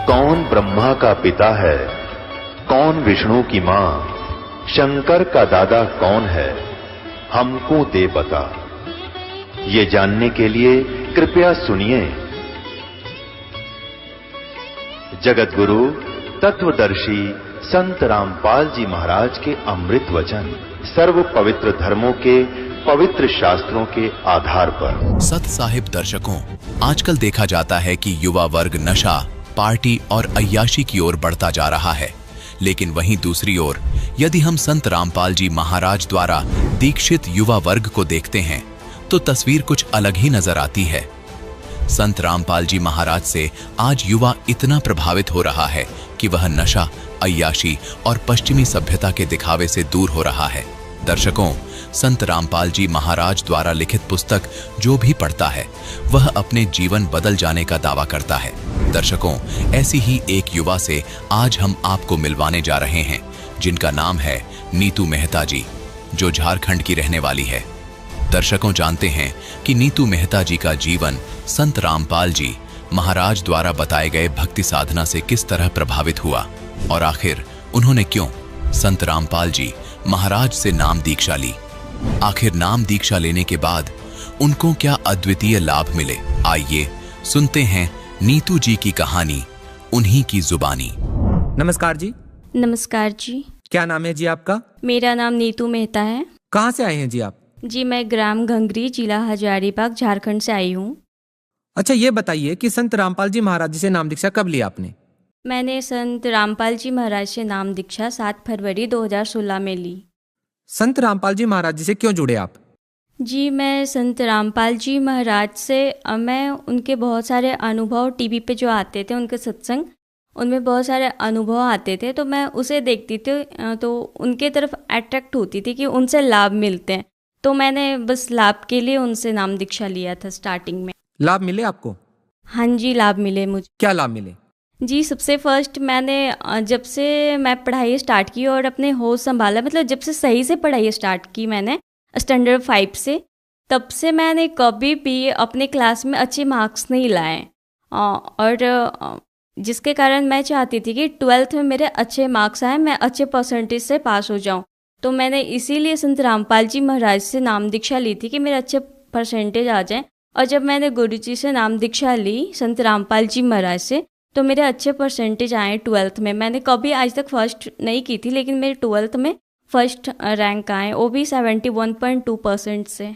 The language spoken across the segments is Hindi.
कौन ब्रह्मा का पिता है, कौन विष्णु की मां, शंकर का दादा कौन है, हमको दे बता। ये जानने के लिए कृपया सुनिए। जगत गुरु तत्वदर्शी संत रामपाल जी महाराज के अमृत वचन सर्व पवित्र धर्मों के पवित्र शास्त्रों के आधार पर। सत साहिब दर्शकों, आजकल देखा जाता है कि युवा वर्ग नशा, पार्टी और अय्याशी की ओर बढ़ता जा रहा है। लेकिन वहीं दूसरी ओर यदि हम संत रामपाल जी महाराज द्वारा दीक्षित युवा वर्ग को देखते हैं तो तस्वीर कुछ अलग ही नजर आती है। संत रामपाल जी महाराज से आज युवा इतना प्रभावित हो रहा है कि वह नशा, अय्याशी और पश्चिमी सभ्यता के दिखावे से दूर हो रहा है। दर्शकों, संत रामपाल जी महाराज द्वारा लिखित पुस्तक जो भी पढ़ता है वह अपने जीवन बदल जाने का दावा करता है। दर्शकों, ऐसी ही एक युवा से आज हम आपको मिलवाने जा रहे हैं जिनका नाम है नीतू मेहता जी, जो झारखंड की रहने वाली है। दर्शकों, जानते हैं कि नीतू मेहता जी का जीवन संत रामपाल जी महाराज द्वारा बताए गए भक्ति साधना से किस तरह प्रभावित हुआ और आखिर उन्होंने क्यों संत रामपाल जी महाराज से नाम दीक्षा ली। आखिर नाम दीक्षा लेने के बाद उनको क्या अद्वितीय लाभ मिले, आइए सुनते हैं नीतू जी की कहानी उन्हीं की जुबानी। नमस्कार जी। नमस्कार जी। क्या नाम है जी आपका? मेरा नाम नीतू मेहता है। कहाँ से आए हैं जी आप? जी, मैं ग्राम घंगरी, जिला हजारीबाग, झारखंड से आई हूँ। अच्छा, ये बताइए कि संत रामपाल जी महाराज जी से नाम दीक्षा कब ली आपने? मैंने संत रामपाल जी महाराज से नाम दीक्षा 7 फरवरी 2016 में ली। संत रामपाल जी महाराज जी से क्यों जुड़े आप? जी, मैं संत रामपाल जी महाराज से मैं उनके बहुत सारे अनुभव टीवी पे जो आते थे, उनके सत्संग, उनमें बहुत सारे अनुभव आते थे, तो मैं उसे देखती थी तो उनके तरफ अट्रैक्ट होती थी कि उनसे लाभ मिलते हैं। तो मैंने बस लाभ के लिए उनसे नाम दीक्षा लिया था स्टार्टिंग में। लाभ मिले आपको? हाँ जी, लाभ मिले मुझे। क्या लाभ मिले? जी, सबसे फर्स्ट मैंने जब से मैं पढ़ाई स्टार्ट की और अपने होश संभाला, मतलब जब से सही से पढ़ाई स्टार्ट की मैंने स्टैंडर्ड 5 से, तब से मैंने कभी भी अपने क्लास में अच्छे मार्क्स नहीं लाए और जिसके कारण मैं चाहती थी कि 12th में मेरे अच्छे मार्क्स आए, मैं अच्छे परसेंटेज से पास हो जाऊं। तो मैंने इसीलिए संत रामपाल जी महाराज से नाम दीक्षा ली थी कि मेरे अच्छे परसेंटेज आ जाएं। और जब मैंने गुरु जी से नाम दीक्षा ली संत रामपाल जी महाराज से, तो मेरे अच्छे परसेंटेज आए 12th में। मैंने कभी आज तक फर्स्ट नहीं की थी, लेकिन मेरे 12th में फर्स्ट रैंक आए, वो भी 71.2% से।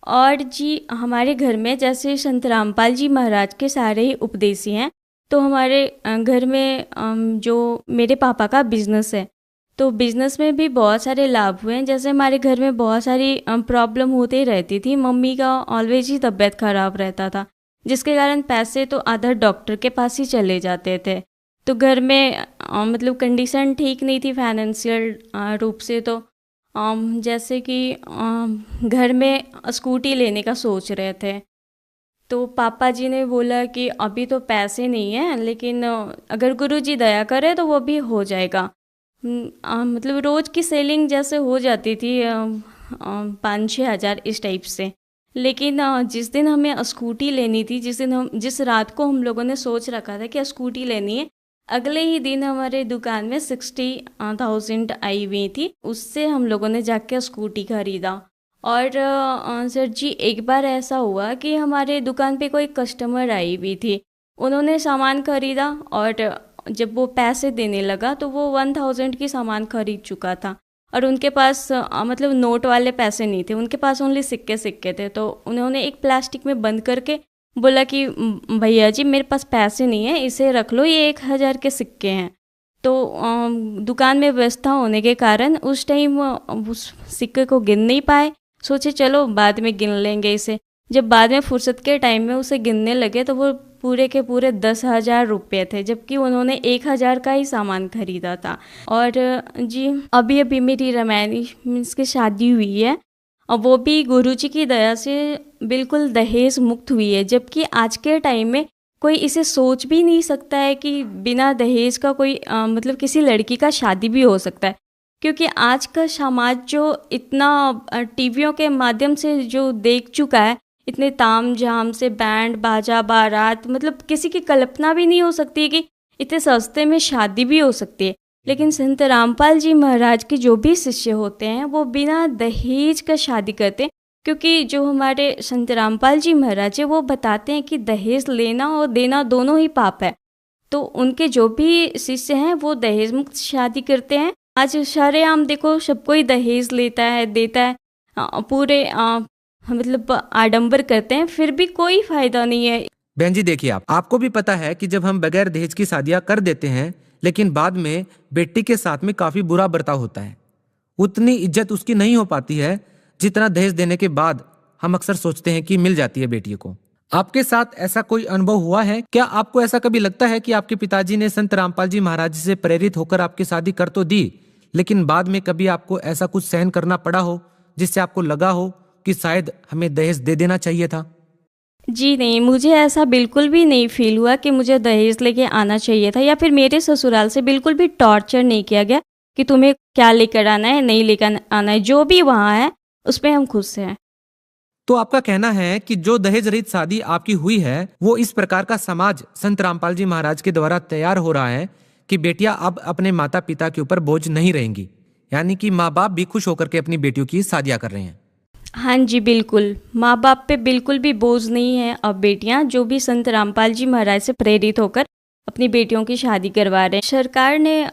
और जी, हमारे घर में जैसे संत रामपाल जी महाराज के सारे ही उपदेशी हैं, तो हमारे घर में जो मेरे पापा का बिजनेस है, तो बिज़नेस में भी बहुत सारे लाभ हुए हैं। जैसे हमारे घर में बहुत सारी प्रॉब्लम होती ही रहती थी। मम्मी का ऑलवेज ही तबीयत ख़राब रहता था, जिसके कारण पैसे तो आधा डॉक्टर के पास ही चले जाते थे। तो घर में मतलब कंडीशन ठीक नहीं थी फाइनेंशियल रूप से। तो जैसे कि घर में स्कूटी लेने का सोच रहे थे, तो पापा जी ने बोला कि अभी तो पैसे नहीं हैं, लेकिन अगर गुरुजी दया करे तो वो भी हो जाएगा। मतलब रोज़ की सेलिंग जैसे हो जाती थी 5-6 हज़ार इस टाइप से। लेकिन जिस दिन हमें स्कूटी लेनी थी, जिस रात को हम लोगों ने सोच रखा था कि स्कूटी लेनी है, अगले ही दिन हमारे दुकान में 60,000 आई हुई थी। उससे हम लोगों ने जाके स्कूटी खरीदा। और सर जी, एक बार ऐसा हुआ कि हमारे दुकान पे कोई कस्टमर आई हुई थी। उन्होंने सामान खरीदा और जब वो पैसे देने लगा तो वो 1000 की सामान खरीद चुका था और उनके पास मतलब नोट वाले पैसे नहीं थे, उनके पास ओनली सिक्के थे। तो उन्होंने एक प्लास्टिक में बंद करके बोला कि भैया जी, मेरे पास पैसे नहीं है, इसे रख लो, ये 1000 के सिक्के हैं। तो दुकान में व्यवस्था होने के कारण उस टाइम उस सिक्के को गिन नहीं पाए। सोचे चलो बाद में गिन लेंगे इसे। जब बाद में फुर्सत के टाइम में उसे गिनने लगे तो वो पूरे के पूरे 10,000 रुपये थे, जबकि उन्होंने 1,000 का ही सामान खरीदा था। और जी, अभी मेरी रमैनी मीन्स की शादी हुई है और वो भी गुरुजी की दया से बिल्कुल दहेज मुक्त हुई है। जबकि आज के टाइम में कोई इसे सोच भी नहीं सकता है कि बिना दहेज का कोई मतलब किसी लड़की का शादी भी हो सकता है। क्योंकि आज का समाज जो इतना टीवियों के माध्यम से जो देख चुका है, इतने ताम झाम से बैंड बाजा बारात, मतलब किसी की कल्पना भी नहीं हो सकती कि इतने सस्ते में शादी भी हो सकती है। लेकिन संत रामपाल जी महाराज के जो भी शिष्य होते हैं वो बिना दहेज का शादी करते हैं, क्योंकि जो हमारे संत रामपाल जी महाराज है वो बताते हैं कि दहेज लेना और देना दोनों ही पाप है। तो उनके जो भी शिष्य हैं वो दहेज मुक्त शादी करते हैं। आज शारेआम देखो सब कोई दहेज लेता है, देता है, पूरे मतलब आडंबर करते हैं, फिर भी कोई फायदा नहीं है। बहन जी देखिए, आपको भी पता है कि जब हम बगैर दहेज की शादियां कर देते हैं लेकिन बाद में बेटी के साथ में काफी बुरा बर्ताव होता है, उतनी इज्जत उसकी नहीं हो पाती है जितना दहेज देने के बाद हम अक्सर सोचते हैं कि मिल जाती है बेटी को। आपके साथ ऐसा कोई अनुभव हुआ है क्या? आपको ऐसा कभी लगता है कि आपके पिताजी ने संत रामपाल जी महाराज से प्रेरित होकर आपकी शादी कर तो दी, लेकिन बाद में कभी आपको ऐसा कुछ सहन करना पड़ा हो जिससे आपको लगा हो कि शायद हमें दहेज दे देना चाहिए था? जी नहीं, मुझे ऐसा बिल्कुल भी नहीं फील हुआ कि मुझे दहेज लेके आना चाहिए था, या फिर मेरे ससुराल से बिल्कुल भी टॉर्चर नहीं किया गया कि तुम्हें क्या लेकर आना है, नहीं लेकर आना है। जो भी वहाँ है उसमें हम खुश हैं। तो आपका कहना है कि जो दहेज रहित शादी आपकी हुई है वो इस प्रकार का समाज संत रामपाल जी महाराज के द्वारा तैयार हो रहा है कि बेटियां अब अपने माता पिता के ऊपर बोझ नहीं रहेंगी, यानी कि माँ बाप भी खुश होकर के अपनी बेटियों की शादियां कर रहे हैं। हाँ जी बिल्कुल, माँ बाप पे बिल्कुल भी बोझ नहीं है। अब बेटियां जो भी संत रामपाल जी महाराज से प्रेरित होकर अपनी बेटियों की शादी करवा रहे हैं। सरकार ने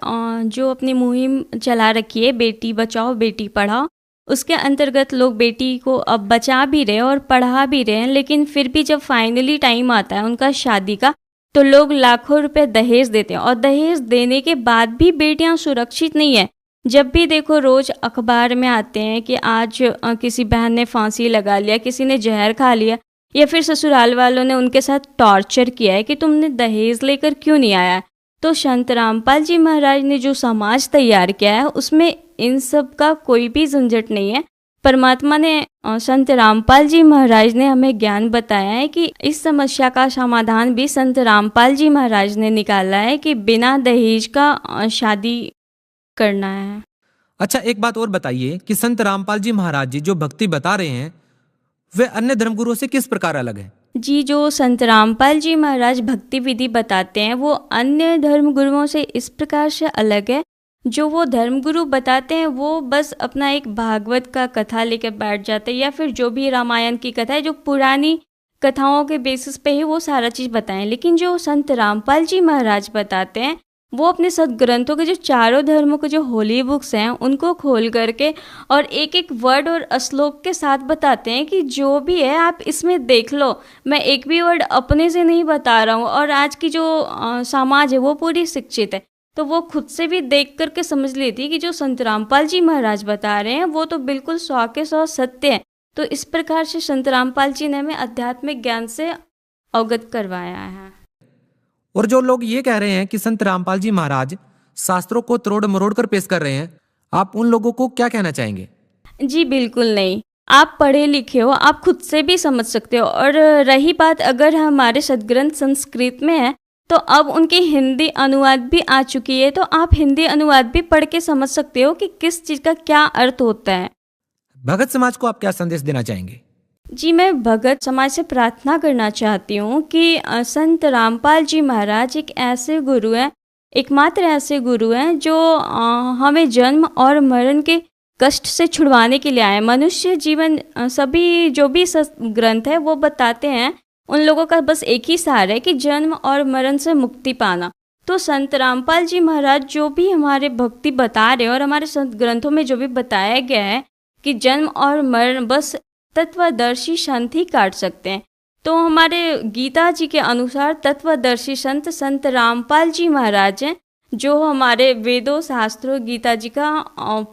जो अपनी मुहिम चला रखी है बेटी बचाओ बेटी पढ़ाओ, उसके अंतर्गत लोग बेटी को अब बचा भी रहे हैं और पढ़ा भी रहे हैं, लेकिन फिर भी जब फाइनली टाइम आता है उनका शादी का तो लोग लाखों रुपए दहेज देते हैं, और दहेज देने के बाद भी बेटियां सुरक्षित नहीं है। जब भी देखो रोज अखबार में आते हैं कि आज किसी बहन ने फांसी लगा लिया, किसी ने जहर खा लिया, या फिर ससुराल वालों ने उनके साथ टॉर्चर किया है कि तुमने दहेज लेकर क्यों नहीं आया। तो संत रामपाल जी महाराज ने जो समाज तैयार किया है उसमें इन सब का कोई भी झंझट नहीं है। परमात्मा ने संत रामपाल जी महाराज ने हमें ज्ञान बताया है कि इस समस्या का समाधान भी संत रामपाल जी महाराज ने निकाला है कि बिना दहेज का शादी करना है। अच्छा, एक बात और बताइए कि संत रामपाल जी महाराज जी जो भक्ति बता रहे हैं वे अन्य धर्मगुरुओं से किस प्रकार अलग है? जी, जो संत रामपाल जी महाराज भक्ति विधि बताते हैं वो अन्य धर्मगुरुओं से इस प्रकार से अलग है। जो वो धर्मगुरु बताते हैं वो बस अपना एक भागवत का कथा लेकर बैठ जाते हैं, या फिर जो भी रामायण की कथा है, जो पुरानी कथाओं के बेसिस पे ही वो सारा चीज़ बताएं। लेकिन जो संत रामपाल जी महाराज बताते हैं वो अपने सदग्रंथों के जो चारों धर्मों के जो होली बुक्स हैं उनको खोल करके और एक एक वर्ड और श्लोक के साथ बताते हैं कि जो भी है आप इसमें देख लो, मैं एक भी वर्ड अपने से नहीं बता रहा हूँ। और आज की जो समाज है वो पूरी शिक्षित है, तो वो खुद से भी देख करके समझ लेती है कि जो संत रामपाल जी महाराज बता रहे हैं वो तो बिल्कुल 100% सत्य है। तो इस प्रकार से संत रामपाल जी ने हमें आध्यात्मिक ज्ञान से अवगत करवाया है। और जो लोग ये कह रहे हैं कि संत रामपाल जी महाराज शास्त्रों को तोड़ मरोड़ कर पेश कर रहे हैं, आप उन लोगों को क्या कहना चाहेंगे? जी बिल्कुल नहीं, आप पढ़े लिखे हो, आप खुद से भी समझ सकते हो। और रही बात अगर हमारे सदग्रंथ संस्कृत में है तो अब उनकी हिंदी अनुवाद भी आ चुकी है, तो आप हिंदी अनुवाद भी पढ़ के समझ सकते हो कि किस चीज़ का क्या अर्थ होता है। भगत समाज को आप क्या संदेश देना चाहेंगे? जी, मैं भगत समाज से प्रार्थना करना चाहती हूँ कि संत रामपाल जी महाराज एक ऐसे गुरु हैं, एकमात्र ऐसे गुरु हैं जो हमें जन्म और मरण के कष्ट से छुड़वाने के लिए आए। मनुष्य जीवन सभी जो भी ग्रंथ है वो बताते हैं उन लोगों का बस एक ही सार है कि जन्म और मरण से मुक्ति पाना। तो संत रामपाल जी महाराज जो भी हमारे भक्ति बता रहे हैं और हमारे संत ग्रंथों में जो भी बताया गया है कि जन्म और मरण बस तत्वदर्शी संत ही काट सकते हैं, तो हमारे गीता जी के अनुसार तत्वदर्शी संत संत रामपाल जी महाराज हैं, जो हमारे वेदों शास्त्रों गीता जी का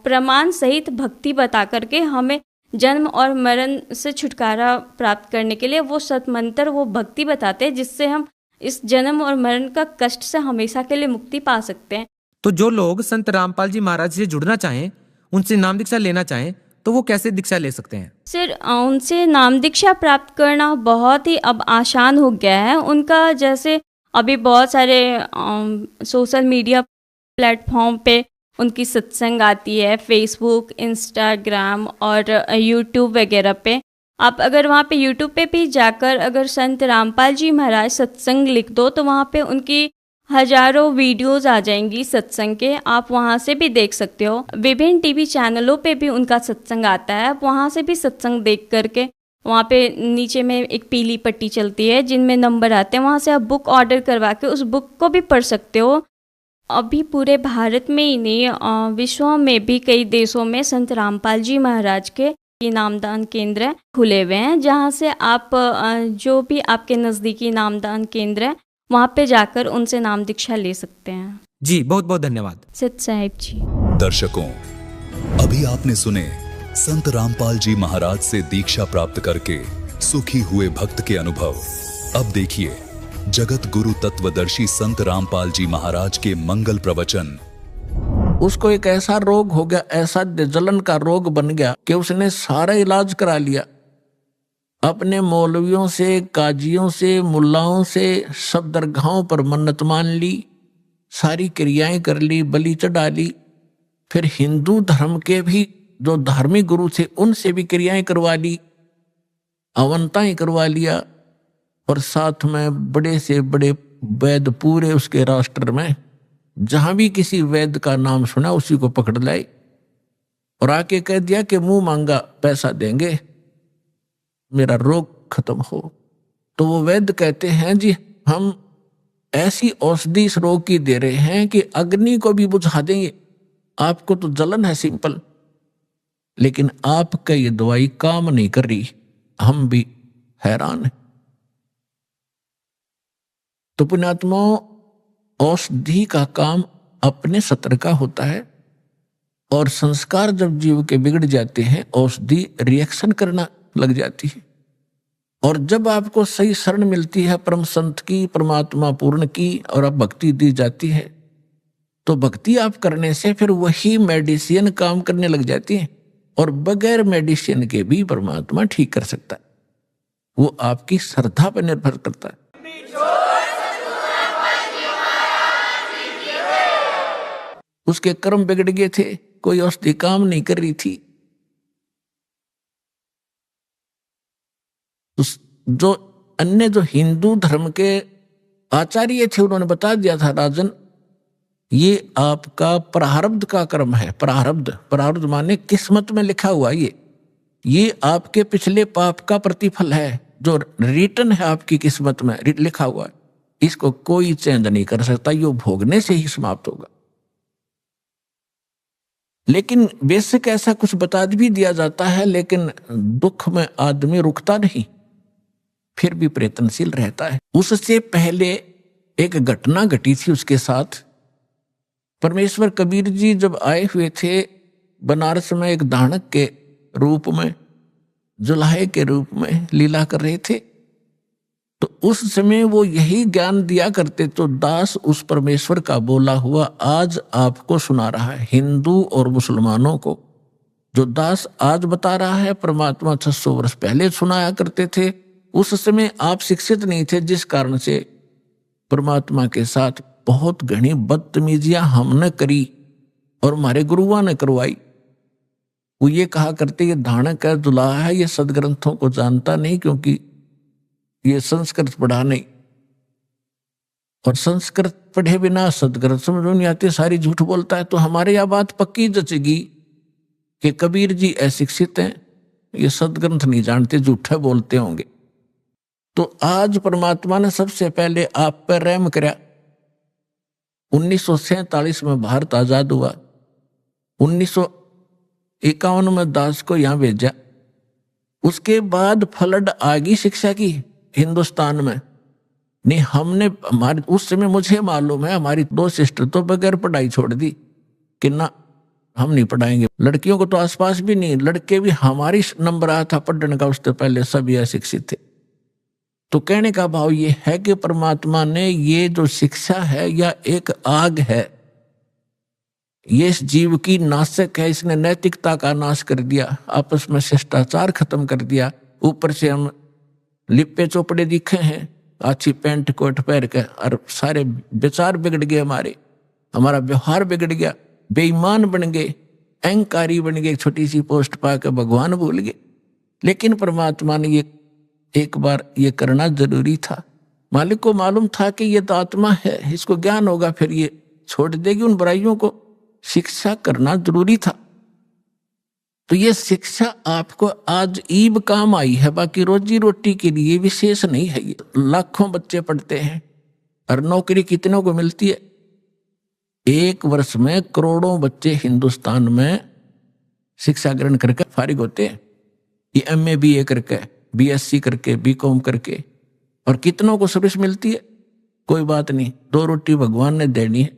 प्रमाण सहित भक्ति बता करके हमें जन्म और मरण से छुटकारा प्राप्त करने के लिए वो सतमंत्र वो भक्ति बताते हैं, जिससे हम इस जन्म और मरण का कष्ट से हमेशा के लिए मुक्ति पा सकते हैं। तो जो लोग संत रामपाल जी महाराज से जुड़ना चाहें, उनसे नाम दीक्षा लेना चाहें, तो वो कैसे दीक्षा ले सकते हैं? सर, उनसे नाम दीक्षा प्राप्त करना बहुत ही अब आसान हो गया है। उनका जैसे अभी बहुत सारे सोशल मीडिया प्लेटफॉर्म पे उनकी सत्संग आती है, फेसबुक, इंस्टाग्राम और यूट्यूब वगैरह पे। आप अगर वहाँ पे यूट्यूब पे भी जाकर अगर संत रामपाल जी महाराज सत्संग लिख दो तो वहाँ पे उनकी हजारों वीडियोस आ जाएंगी सत्संग के, आप वहाँ से भी देख सकते हो। विभिन्न टीवी चैनलों पे भी उनका सत्संग आता है, आप वहाँ से भी सत्संग देख करके, वहाँ पे नीचे में एक पीली पट्टी चलती है जिनमें नंबर आते हैं, वहाँ से आप बुक ऑर्डर करवा के उस बुक को भी पढ़ सकते हो। अभी पूरे भारत में ही नहीं, विश्व में भी कई देशों में संत रामपाल जी महाराज के नामदान केंद्र खुले हुए हैं, जहाँ से आप जो भी आपके नज़दीकी नामदान केंद्र है वहाँ पे जाकर उनसे नाम दीक्षा ले सकते हैं। जी बहुत बहुत धन्यवाद सत साहिब जी। दर्शकों, अभी आपने सुने संत रामपाल जी महाराज से दीक्षा प्राप्त करके सुखी हुए भक्त के अनुभव। अब देखिए जगत गुरु तत्वदर्शी संत रामपाल जी महाराज के मंगल प्रवचन। उसको एक ऐसा रोग हो गया, ऐसा जलन का रोग बन गया कि उसने सारा इलाज करा लिया, अपने मौलवियों से, काजियों से, मुल्लाओं से, सब दरगाहों पर मन्नत मान ली, सारी क्रियाएं कर ली, बलि चढ़ा ली। फिर हिंदू धर्म के भी जो धार्मिक गुरु थे उनसे भी क्रियाएं करवा ली, अवंताएं करवा लिया, और साथ में बड़े से बड़े वैद्य पूरे उसके राष्ट्र में जहां भी किसी वैद्य का नाम सुना उसी को पकड़ लाए और आके कह दिया कि मुंह मांगा पैसा देंगे, मेरा रोग खत्म हो। तो वो वैद्य कहते हैं जी हम ऐसी औषधि इस रोग की दे रहे हैं कि अग्नि को भी बुझा देंगे, आपको तो जलन है सिंपल, लेकिन आपका ये दवाई काम नहीं कर रही, हम भी हैरान हैं। तो पुण्यात्माओं, औषधि का काम अपने सत्र का होता है, और संस्कार जब जीव के बिगड़ जाते हैं औषधि रिएक्शन करना लग जाती है। और जब आपको सही शरण मिलती है परम संत की, परमात्मा पूर्ण की, और अब भक्ति दी जाती है, तो भक्ति आप करने से फिर वही मेडिसिन काम करने लग जाती है, और बगैर मेडिसिन के भी परमात्मा ठीक कर सकता है। वो आपकी श्रद्धा पर निर्भर करता है। उसके कर्म बिगड़ गए थे, कोई औषधि काम नहीं कर रही थी। जो अन्य जो हिंदू धर्म के आचार्य थे उन्होंने बता दिया था, राजन ये आपका प्रारब्ध का कर्म है। प्रारब्ध माने किस्मत में लिखा हुआ, ये आपके पिछले पाप का प्रतिफल है, जो रिटर्न है आपकी किस्मत में लिखा हुआ है, इसको कोई चेंज नहीं कर सकता, ये भोगने से ही समाप्त होगा। लेकिन बेसिक ऐसा कुछ बता भी दिया जाता है, लेकिन दुख में आदमी रुकता नहीं, फिर भी प्रयत्नशील रहता है। उससे पहले एक घटना घटी थी उसके साथ। परमेश्वर कबीर जी जब आए हुए थे बनारस में, एक दानक के रूप में, जुलाहे के रूप में लीला कर रहे थे, तो उस समय वो यही ज्ञान दिया करते। तो दास उस परमेश्वर का बोला हुआ आज आपको सुना रहा है, हिंदू और मुसलमानों को। जो दास आज बता रहा है परमात्मा 600 वर्ष पहले सुनाया करते थे। उस समय आप शिक्षित नहीं थे, जिस कारण से परमात्मा के साथ बहुत घनी बदतमीजियां हमने करी और हमारे गुरुओं ने करवाई। वो ये कहा करते ये धानक है, दुल्हा है, ये सदग्रंथों को जानता नहीं, क्योंकि ये संस्कृत पढ़ा नहीं, और संस्कृत पढ़े बिना सदग्रंथ समझ नहीं आते, सारी झूठ बोलता है। तो हमारे यह बात पक्की जचेगी कि कबीर जी अशिक्षित हैं, ये सदग्रंथ नहीं जानते, झूठे बोलते होंगे। तो आज परमात्मा ने सबसे पहले आप पर रहम कराया। 1947 में भारत आजाद हुआ, 1951 में दास को यहां भेजा। उसके बाद फ्लड आ गई शिक्षा की हिंदुस्तान में। नहीं, हमने हमारे उस समय मुझे मालूम है हमारी 2 सिस्टर तो बगैर पढ़ाई छोड़ दी कि ना हम नहीं पढ़ाएंगे। लड़कियों को तो आसपास भी नहीं, लड़के भी हमारी नंबर आया था पढ़ने का, उससे पहले सभी अशिक्षित थे। तो कहने का भाव ये है कि परमात्मा ने ये जो शिक्षा है या एक आग है, ये इस जीव की नाशक है। इसने नैतिकता का नाश कर दिया, आपस में शिष्टाचार खत्म कर दिया। ऊपर से हम लिपे चोपड़े दिखे हैं, अच्छी पैंट कोट पहन के, और सारे विचार बिगड़ गए, हमारा व्यवहार बिगड़ गया, बेईमान बन गए, अहंकारी बन गए, छोटी सी पोस्ट पाकर भगवान भूल गए। लेकिन परमात्मा ने ये एक बार ये करना जरूरी था मालिक को मालूम था कि ये तो आत्मा है, इसको ज्ञान होगा, फिर ये छोड़ देगी। उन बुराइयों को शिक्षा करना जरूरी था। तो ये शिक्षा आपको आज ईब काम आई है, बाकी रोजी रोटी के लिए विशेष नहीं है। ये लाखों बच्चे पढ़ते हैं और नौकरी कितनों को मिलती है? एक वर्ष में करोड़ों बच्चे हिंदुस्तान में शिक्षा ग्रहण करके फारिग होते हैं। ये MA BA करके, BSc करके, BCom करके, और कितनों को सर्विस मिलती है? कोई बात नहीं, 2 रोटी भगवान ने देनी है,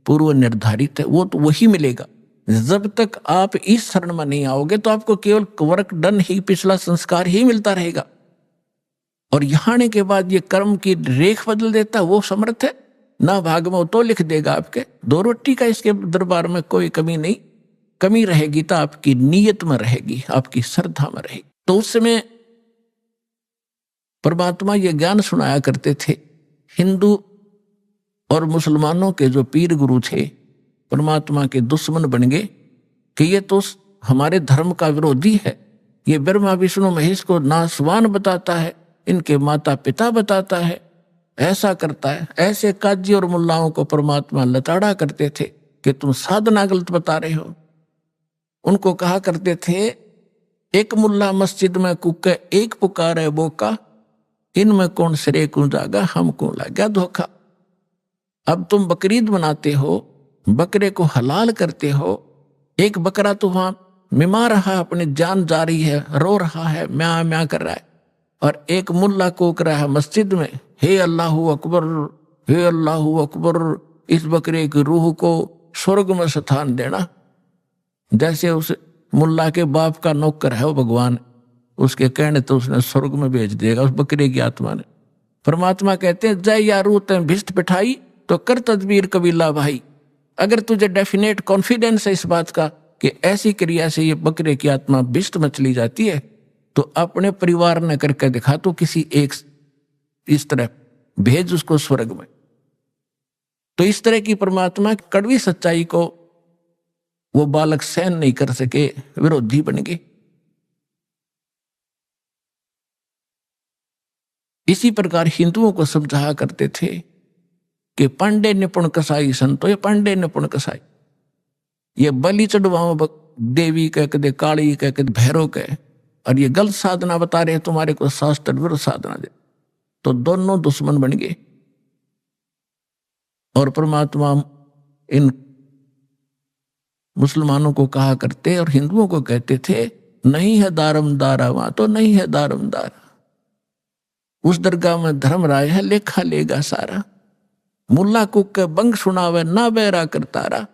पूर्व निर्धारित है, वो तो वही मिलेगा। जब तक आप इस शरण में नहीं आओगे तो आपको केवल वर्क डन ही, पिछला संस्कार ही मिलता रहेगा। और यहाँ आने के बाद ये कर्म की रेख बदल देता, वो समर्थ है ना। भाग में तो लिख देगा आपके 2 रोटी का, इसके दरबार में कोई कमी नहीं। कमी रहेगी तो आपकी नीयत में रहेगी, आपकी श्रद्धा में रहेगी। तो उस समय परमात्मा ये ज्ञान सुनाया करते थे। हिंदू और मुसलमानों के जो पीर गुरु थे परमात्मा के दुश्मन बन गए कि ये तो हमारे धर्म का विरोधी है, ये ब्रह्मा विष्णु महेश को नासवान बताता है, इनके माता पिता बताता है, ऐसा करता है। ऐसे काजी और मुल्लाओं को परमात्मा लताड़ा करते थे कि तुम साधना गलत बता रहे हो। उनको कहा करते थे, एक मुल्ला मस्जिद में कुके, एक पुकारे बोका, इनमें कौन सिरे को जागा, हमको लगा धोखा। अब तुम बकरीद बनाते हो, बकरे को हलाल करते हो, एक बकरा तो वहां मिमा रहा है, अपनी जान जा रही है, रो रहा है, म्या म्या कर रहा है, और एक मुल्ला कोक रहा है मस्जिद में, हे अल्लाहू अकबर, हे अल्लाहू अकबर, इस बकरे की रूह को स्वर्ग में स्थान देना। जैसे उस मुल्ला के बाप का नौकर है वो भगवान, उसके कहने तो उसने स्वर्ग में भेज देगा उस बकरे की आत्मा ने। परमात्मा कहते हैं, जय यारू तैं भिष्ट पिठाई तो कर तदबीर कबीला भाई। अगर तुझे डेफिनेट कॉन्फिडेंस है इस बात का कि ऐसी क्रिया से ये बकरे की आत्मा भिष्ट में चली जाती है, तो अपने परिवार ने करके दिखा, तो किसी एक इस तरह भेज उसको स्वर्ग में। तो इस तरह की परमात्मा की कड़वी सच्चाई को वो बालक सहन नहीं कर सके, विरोधी बन गए। इसी प्रकार हिंदुओं को समझाया करते थे कि पांडे निपुण कसाई संतो, ये पांडे निपुण कसाई, ये बलि चढ़वाओ देवी कह के, काली कह के, भैरव कह, और ये गलत साधना बता रहे तुम्हारे को, शास्त्र विरुद्ध साधना दे। तो दोनों दुश्मन बन गए। और परमात्मा इन मुसलमानों को कहा करते और हिंदुओं को कहते थे, नहीं है दारमदारा, वहां तो नहीं है दारमदारा, उस दरगाह में धर्म राय है, लेखा लेगा सारा, मुल्ला कुक के बंग सुनावे ना बैरा करतारा।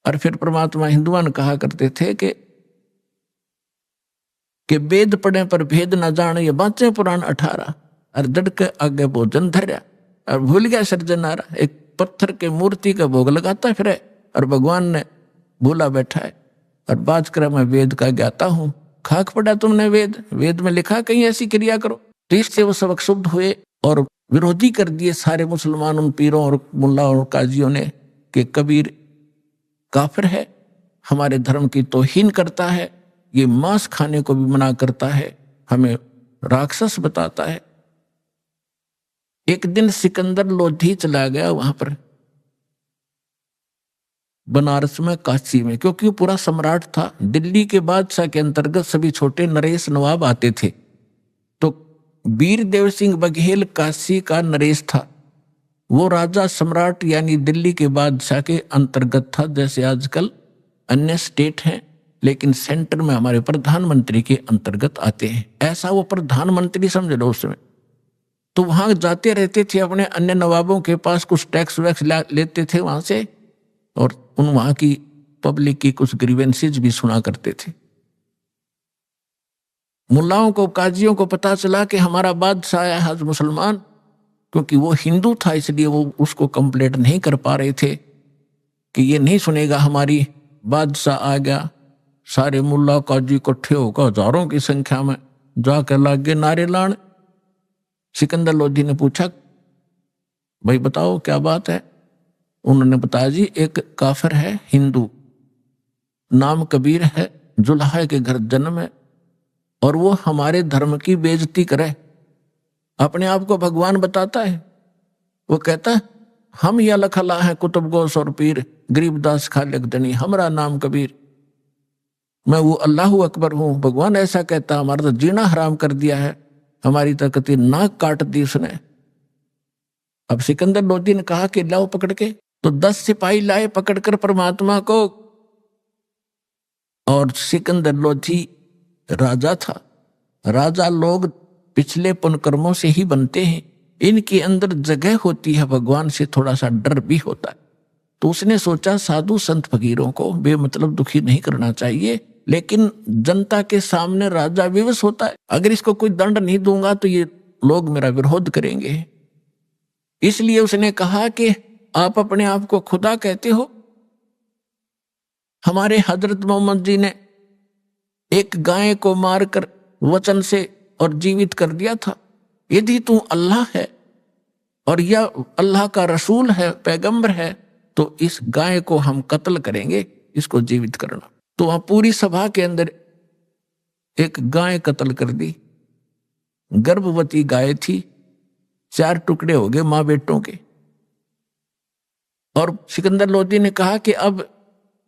और फिर परमात्मा हिंदुआन कहा करते थे कि वेद पढ़े पर भेद न जाने, ये बाँचे पुराण 18, और जड़ के आगे भोजन धर्या, और भूल गया सर्जनारा। एक पत्थर के मूर्ति का भोग लगाता फिर, और भगवान ने भूला बैठा है, और बात कर मैं वेद का ज्ञाता हूं। खाक पड़ा तुमने वेद, वेद में लिखा कहीं ऐसी क्रिया करो। तो इससे वो सबक शुद्ध हुए और विरोधी कर दिए सारे मुसलमान उन पीरों और मुल्ला और काजियों ने कि कबीर काफिर है, हमारे धर्म की तौहीन करता है, ये मांस खाने को भी मना करता है, हमें राक्षस बताता है। एक दिन सिकंदर लोधी चला गया वहां पर बनारस में, काशी में, क्योंकि वो पूरा सम्राट था। दिल्ली के बादशाह के अंतर्गत सभी छोटे नरेश नवाब आते थे। तो वीर देव सिंह बघेल काशी का नरेश था। वो राजा सम्राट यानी दिल्ली के बादशाह के अंतर्गत था, जैसे आजकल अन्य स्टेट हैं, लेकिन सेंटर में हमारे प्रधानमंत्री के अंतर्गत आते हैं। ऐसा वो प्रधानमंत्री समझ लो उस समय। तो वहां जाते रहते थे, अपने अन्य नवाबों के पास कुछ टैक्स वैक्स लेते थे वहां से, और उन वहां की पब्लिक की कुछ ग्रीवेंसेज भी सुना करते थे। मुल्लाओं को, काजियों को पता चला कि हमारा बादशाह आया है मुसलमान, क्योंकि वो हिंदू था इसलिए वो उसको कंप्लेंट नहीं कर पा रहे थे कि ये नहीं सुनेगा हमारी, बादशाह आ गया। सारे मुल्ला काजी इकट्ठे होकर हजारों की संख्या में जाकर लागे नारे लान। सिकंदर लोधी ने पूछा, भाई बताओ क्या बात है? उन्होंने बताया, जी एक काफिर है हिंदू, नाम कबीर है, जुल्हा के घर जन्म है, और वो हमारे धर्म की बेइज्जती करे, अपने आप को भगवान बताता है। वो कहता है हम या लखला है कुतुब गोस और पीर, गरीबदास खालिक धनी हमारा नाम कबीर। मैं वो अल्लाह अकबर हूं। भगवान ऐसा कहता, हमारा तो जीना हराम कर दिया है, हमारी तकती नाक काट दी उसने। अब सिकंदर लोधी ने कहा कि लाओ पकड़ के, तो 10 सिपाही लाए पकड़कर परमात्मा को। और सिकंदर लोधी राजा था। राजा लोग पिछले पुण्यकर्मों से ही बनते हैं, इनके अंदर जगह होती है, भगवान से थोड़ा सा डर भी होता है। तो उसने सोचा साधु संत फकीरों को बेमतलब दुखी नहीं करना चाहिए, लेकिन जनता के सामने राजा विवश होता है, अगर इसको कोई दंड नहीं दूंगा तो ये लोग मेरा विरोध करेंगे। इसलिए उसने कहा कि आप अपने आप को खुदा कहते हो। हमारे हजरत मोहम्मद जी ने एक गाय को मारकर वचन से और जीवित कर दिया था। यदि तू अल्लाह है और यह अल्लाह का रसूल है, पैगंबर है, तो इस गाय को हम कत्ल करेंगे, इसको जीवित करना। तो वहां पूरी सभा के अंदर एक गाय कत्ल कर दी। गर्भवती गाय थी, 4 टुकड़े हो गए मां बेटों के। और सिकंदर लोधी ने कहा कि अब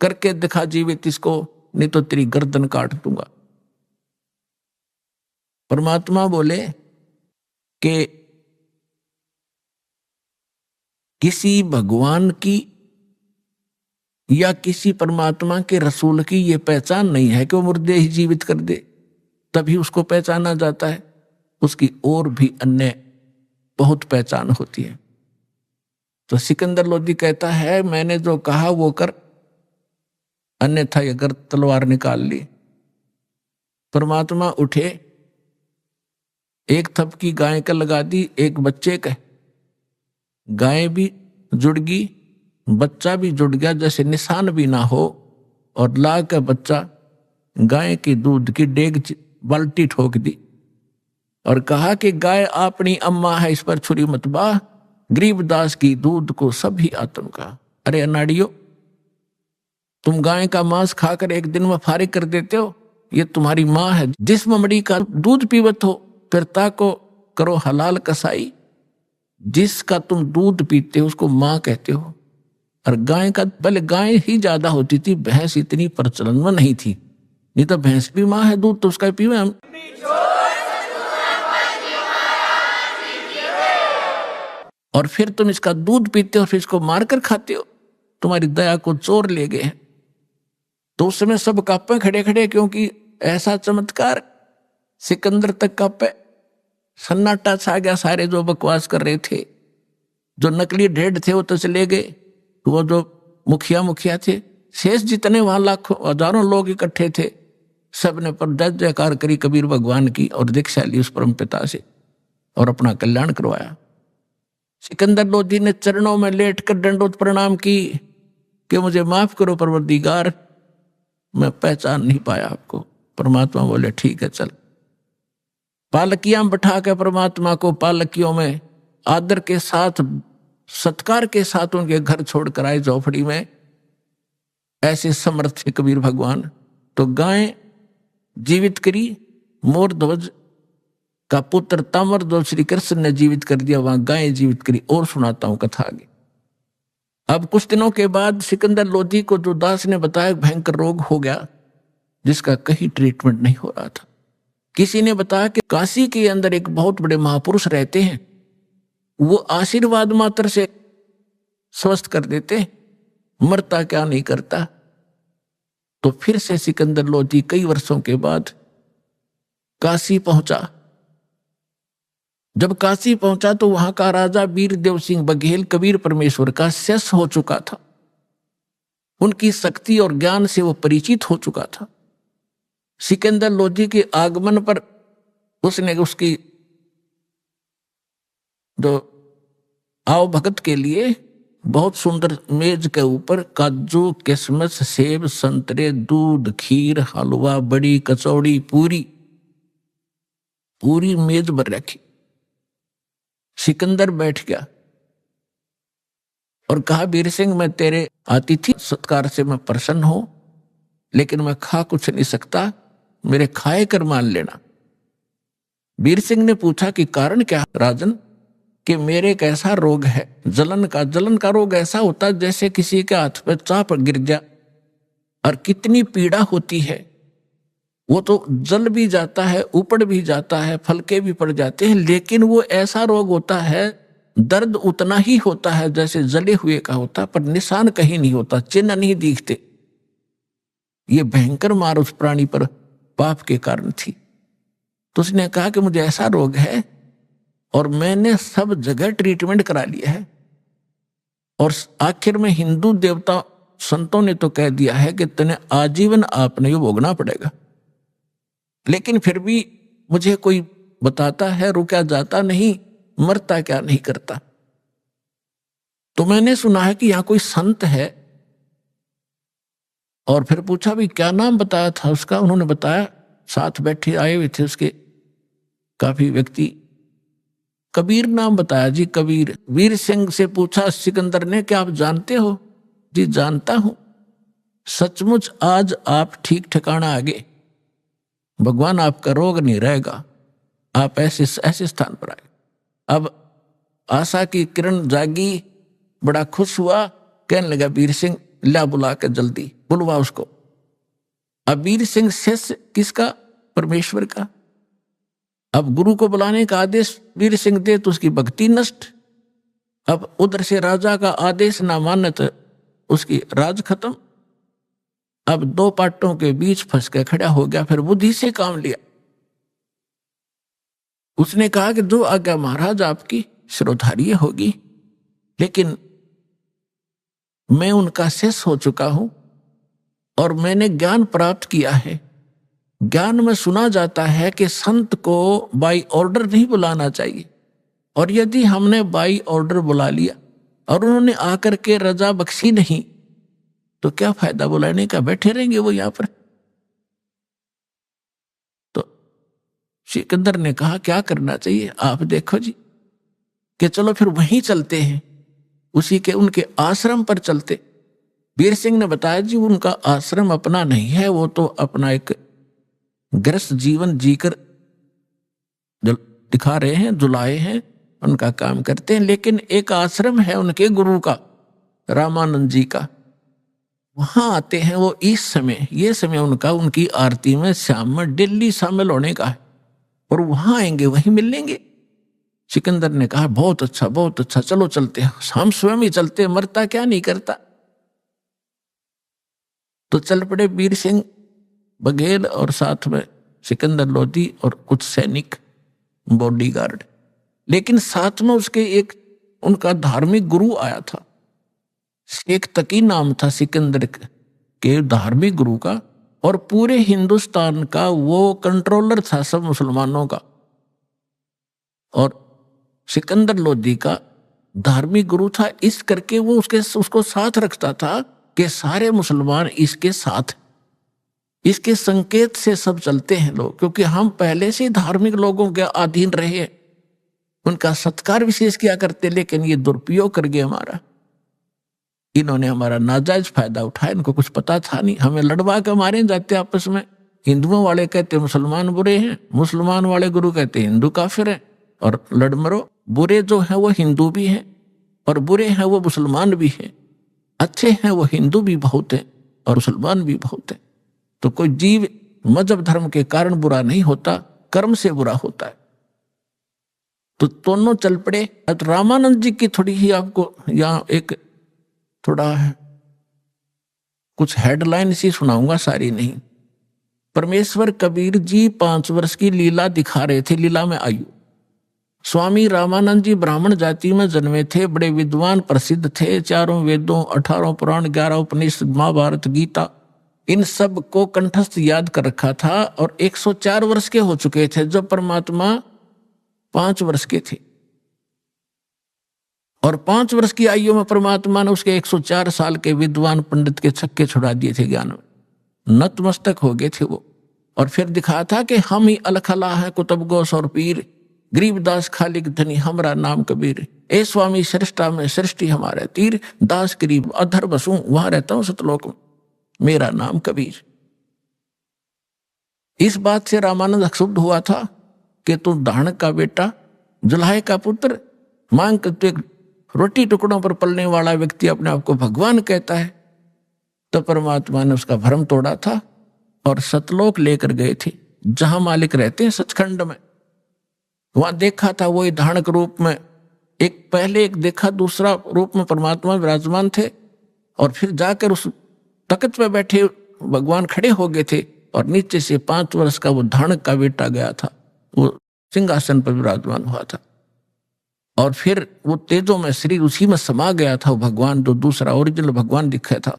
करके दिखा जीवित इसको, नहीं तो तेरी गर्दन काट दूंगा। परमात्मा बोले कि किसी भगवान की या किसी परमात्मा के रसूल की ये पहचान नहीं है कि वो मुर्दे ही जीवित कर दे, तभी उसको पहचाना जाता है। उसकी और भी अन्य बहुत पहचान होती है। तो सिकंदर लोधी कहता है मैंने जो कहा वो कर, अन्यथा अगर तलवार निकाल ली। परमात्मा उठे, एक थपकी गाय का लगा दी, एक बच्चे का। गाय भी जुड़ गई, बच्चा भी जुड़ गया, जैसे निशान भी ना हो। और ला का बच्चा गाय की दूध की डेग बाल्टी ठोक दी और कहा कि गाय अपनी अम्मा है, इस पर छुरी मत बाह, गरीबदास की दूध को सभी आत्म का। अरे अनाड़ियो, तुम गाय का मांस खाकर एक दिन में फारिग कर देते हो, ये तुम्हारी माँ है। जिस ममड़ी का दूध पीवत हो फिर ताको करो हलाल कसाई। जिसका तुम दूध पीते हो उसको माँ कहते हो। और गाय का, पहले गाय ही ज्यादा होती थी, भैंस इतनी प्रचलन में नहीं थी, नहीं तो भैंस भी माँ है, दूध तो उसका पीवे हम। और फिर तुम इसका दूध पीते हो, फिर इसको मारकर खाते हो, तुम्हारी दया को चोर ले गए। तो उस समय सब कांपे खड़े खड़े, क्योंकि ऐसा चमत्कार। सिकंदर तक कांपे, सन्नाटा छा गया। सारे जो बकवास कर रहे थे, जो नकली ढेड थे वो तो चले गए, वो जो मुखिया थे, शेष जितने वहां लाखों हजारों लोग इकट्ठे थे, सबने पर जय जयकार करी कबीर भगवान की और दीक्षा ली उस परम पिता से और अपना कल्याण करवाया। सिकंदर लोधी ने चरणों में लेटकर दंडोत प्रणाम की कि मुझे माफ करो परवरदिगार, मैं पहचान नहीं पाया आपको। परमात्मा बोले ठीक है चल। पालकियां बैठा के परमात्मा को पालकियों में आदर के साथ, सत्कार के साथ उनके घर छोड़कर आए झोपड़ी में। ऐसे समर्थ थे कबीर भगवान। तो गाय जीवित करी, मोर ध्वज का पुत्र तामर जो श्री कृष्ण ने जीवित कर दिया, वहां गाय जीवित करी। और सुनाता हूं कथा आगे। अब कुछ दिनों के बाद सिकंदर लोधी को जो दास ने बताया भयंकर रोग हो गया, जिसका कहीं ट्रीटमेंट नहीं हो रहा था। किसी ने बताया कि काशी के अंदर एक बहुत बड़े महापुरुष रहते हैं, वो आशीर्वाद मात्र से स्वस्थ कर देते, मरता क्या नहीं करता। तो फिर से सिकंदर लोधी कई वर्षों के बाद काशी पहुंचा। जब काशी पहुंचा तो वहां का राजा वीरदेव सिंह बघेल कबीर परमेश्वर का शिष्य हो चुका था। उनकी शक्ति और ज्ञान से वो परिचित हो चुका था। सिकंदर लोधी के आगमन पर उसने उसकी जो आओ भगत के लिए बहुत सुंदर मेज के ऊपर काजू, किशमिश, सेब, संतरे, दूध, खीर, हलवा, बड़ी, कचौड़ी, पूरी मेज पर रखी। सिकंदर बैठ गया और कहा वीर सिंह, मैं तेरे अतिथि सत्कार से मैं प्रसन्न हूं, लेकिन मैं खा कुछ नहीं सकता, मेरे खाए कर मान लेना। वीर सिंह ने पूछा कि कारण क्या राजन, कि मेरे कैसा रोग है, जलन का रोग ऐसा होता है जैसे किसी के हाथ पे चाप गिर जा और कितनी पीड़ा होती है। वो तो जल भी जाता है, उपड़ भी जाता है, फलके भी पड़ जाते हैं, लेकिन वो ऐसा रोग होता है, दर्द उतना ही होता है जैसे जले हुए का होता, पर निशान कहीं नहीं होता, चिन्ह नहीं दिखते। ये भयंकर मार उस प्राणी पर पाप के कारण थी। तो उसने कहा कि मुझे ऐसा रोग है और मैंने सब जगह ट्रीटमेंट करा लिया है, और आखिर में हिंदू देवता संतों ने तो कह दिया है कि तेने आजीवन आपने ये भोगना पड़ेगा, लेकिन फिर भी मुझे कोई बताता है रुका जाता नहीं, मरता क्या नहीं करता। तो मैंने सुना है कि यहां कोई संत है, और फिर पूछा भी क्या नाम बताया था उसका। उन्होंने बताया, साथ बैठे आए हुए थे उसके काफी व्यक्ति, कबीर नाम बताया जी, कबीर। वीर सिंह से पूछा सिकंदर ने कि आप जानते हो? जी जानता हूं। सचमुच आज आप ठीक ठिकाना आ गए, भगवान आपका रोग नहीं रहेगा, आप ऐसे स्थान पर आए। अब आशा की किरण जागी, बड़ा खुश हुआ, कहने लगा वीर सिंह ला बुला के जल्दी बुलवा उसको। अब वीर सिंह शिष्य किसका? परमेश्वर का। अब गुरु को बुलाने का आदेश वीर सिंह दे तो उसकी भक्ति नष्ट। अब उधर से राजा का आदेश ना माने तो उसकी राज खत्म। अब दो पाटों के बीच फंस के खड़ा हो गया, फिर बुद्धि से काम लिया। उसने कहा कि जो आज्ञा महाराज आपकी शिरोधार्य होगी, लेकिन मैं उनका शिष्य हो चुका हूं और मैंने ज्ञान प्राप्त किया है। ज्ञान में सुना जाता है कि संत को बाई ऑर्डर नहीं बुलाना चाहिए, और यदि हमने बाई ऑर्डर बुला लिया और उन्होंने आकर के रजा बख्शी नहीं तो क्या फायदा बुलाने का, बैठे रहेंगे वो यहां पर। तो सिकंदर ने कहा क्या करना चाहिए आप देखो जी, कि चलो फिर वहीं चलते हैं, उसी के उनके आश्रम पर चलते। वीर सिंह ने बताया जी उनका आश्रम अपना नहीं है, वो तो अपना एक गृहस्थ जीवन जीकर दिखा रहे हैं, जुलाए हैं, उनका काम करते हैं। लेकिन एक आश्रम है उनके गुरु का, रामानंद जी का, वहां आते हैं वो इस समय, ये समय उनका उनकी आरती में शाम में दिल्ली शामिल होने का है, और वहां आएंगे वहीं मिल लेंगे। सिकंदर ने कहा बहुत अच्छा, चलो चलते हैं, हम स्वयं ही चलते, मरता क्या नहीं करता। तो चल पड़े वीर सिंह बघेल और साथ में सिकंदर लोधी और कुछ सैनिक बॉडीगार्ड। लेकिन साथ में उसके एक उनका धार्मिक गुरु आया था, शेख तकी नाम था सिकंदर के धार्मिक गुरु का, और पूरे हिंदुस्तान का वो कंट्रोलर था सब मुसलमानों का, और सिकंदर लोधी का धार्मिक गुरु था। इस करके वो उसको साथ रखता था कि सारे मुसलमान इसके साथ, इसके संकेत से सब चलते हैं लोग, क्योंकि हम पहले से धार्मिक लोगों के अधीन रहे, उनका सत्कार विशेष किया करते, लेकिन ये दुरुपयोग कर गए हमारा, इन्होंने हमारा नाजायज फायदा उठाया, इनको कुछ पता था नहीं, हमें लड़वा के मारे जाते आपस में। हिंदुओं वाले कहते मुसलमान बुरे हैं, मुसलमान वाले गुरु कहते हिंदू काफिर हैं, और लड़ मरो। बुरे जो हैं वो हिंदू भी हैं और बुरे हैं वो मुसलमान भी हैं, अच्छे हैं वो हिंदू भी बहुत हैं और मुसलमान भी बहुत हैं। तो कोई जीव मजहब धर्म के कारण बुरा नहीं होता, कर्म से बुरा होता है। तो दोनों चल पड़े। रामानंद जी की थोड़ी ही आपको यहाँ एक थोड़ा कुछ हेडलाइन सी सुनाऊंगा, सारी नहीं। परमेश्वर कबीर जी 5 वर्ष की लीला दिखा रहे थे, लीला में आयु। स्वामी रामानंद जी ब्राह्मण जाति में जन्मे थे, बड़े विद्वान प्रसिद्ध थे, 4 वेदों, 18 पुराण, 11 उपनिषद, महाभारत, गीता, इन सब को कंठस्थ याद कर रखा था, और 104 वर्ष के हो चुके थे जब परमात्मा 5 वर्ष के थे, और 5 वर्ष की आयु में परमात्मा ने उसके 104 साल के विद्वान पंडित के छक्के छुड़ा दिए थे, ज्ञान में नतमस्तक हो गए थे वो। और फिर दिखाया था कि हम ही अलखला हैं कुतुब गोस और पीर, गरीबदास खालिक धनी हमारा नाम कबीर, ए स्वामी सृष्टा में सृष्टि हमारे तीर, दास गरीब अधर बसूं वहां रहता हूं सतलोक में, मेरा नाम कबीर। इस बात से रामानंद क्षुब्ध हुआ था कि तू धाणक का बेटा, जुलाहे का पुत्र, मांग कर तू एक रोटी टुकड़ों पर पलने वाला व्यक्ति अपने आप को भगवान कहता है। तो परमात्मा ने उसका भ्रम तोड़ा था और सतलोक लेकर गए थे, जहां मालिक रहते हैं सचखंड में। वहां देखा था वही धाणक रूप में, एक पहले एक देखा, दूसरा रूप में परमात्मा विराजमान थे, और फिर जाकर उस तख्त पे बैठे भगवान खड़े हो गए थे, और नीचे से 5 वर्ष का वो धाणक का बेटा गया था, वो सिंहासन पर विराजमान हुआ था। और फिर वो तेजों में शरीर उसी में समा गया था, वो भगवान जो दूसरा ओरिजिनल भगवान दिखा था।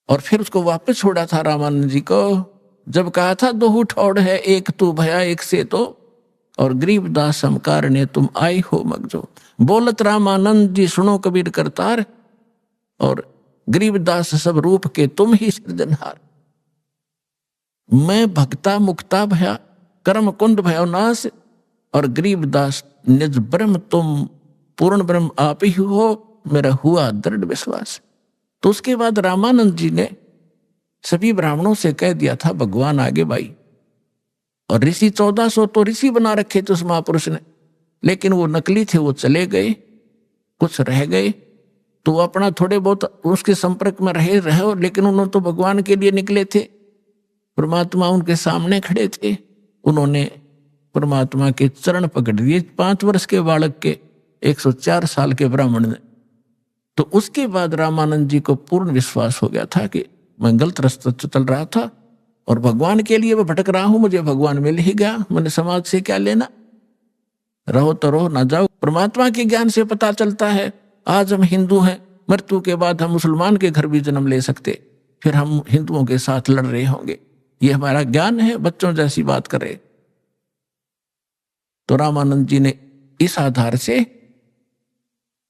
और फिर उसको वापस छोड़ा था रामानंद जी को, जब कहा था दोहू ठौड़ है एक तू भया एक से तो, और गरीबदास समकार ने तुम आई हो मगजो। बोलत रामानंद जी सुनो कबीर करतार, और गरीबदास सब रूप के तुम ही सृजनहार। मैं भक्ता मुक्ता भया कर्म कुंड भयो नाश, और गरीबदास निज ब्रह्म तुम पूर्ण ब्रह्म आप ही हो, मेरा हुआ दृढ़ विश्वास। तो उसके बाद रामानंद जी ने सभी ब्राह्मणों से कह दिया था भगवान आगे भाई, और ऋषि 1400 तो ऋषि बना रखे थे उस महापुरुष ने, लेकिन वो नकली थे, वो चले गए, कुछ रह गए, तो वो अपना थोड़े बहुत उसके संपर्क में रहे, लेकिन उन्होंने तो भगवान के लिए निकले थे। परमात्मा उनके सामने खड़े थे, उन्होंने परमात्मा के चरण पकड़ दिए 5 वर्ष के बालक के 104 साल के ब्राह्मण ने। तो उसके बाद रामानंद जी को पूर्ण विश्वास हो गया था कि मैं गलत रास्ते चल रहा था और भगवान के लिए मैं भटक रहा हूं, मुझे भगवान मिल ही गया, मैंने समाज से क्या लेना, रहो तो रहो ना जाओ। परमात्मा के ज्ञान से पता चलता है आज हम हिंदू हैं, मृत्यु के बाद हम मुसलमान के घर भी जन्म ले सकते, फिर हम हिंदुओं के साथ लड़ रहे होंगे, ये हमारा ज्ञान है, बच्चों जैसी बात कर रहे। तो रामानंद जी ने इस आधार से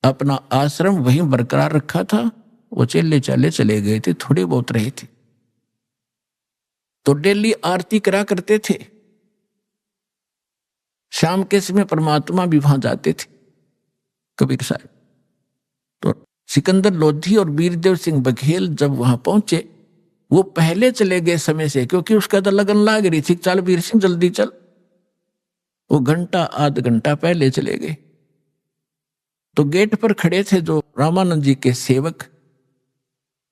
अपना आश्रम वहीं बरकरार रखा था। वो चेले चाले चले गए थे, थोड़े बहुत रहे थे, तो डेली आरती करा करते थे। शाम के समय परमात्मा भी वहां जाते थे कबीर साहब। तो सिकंदर लोधी और वीरदेव सिंह बघेल जब वहां पहुंचे, वो पहले चले गए समय से, क्योंकि उसका तो लगन लाग रही थी, चल वीर सिंह जल्दी चल। वो घंटा आध घंटा पहले चले गए। तो गेट पर खड़े थे जो रामानंद जी के सेवक,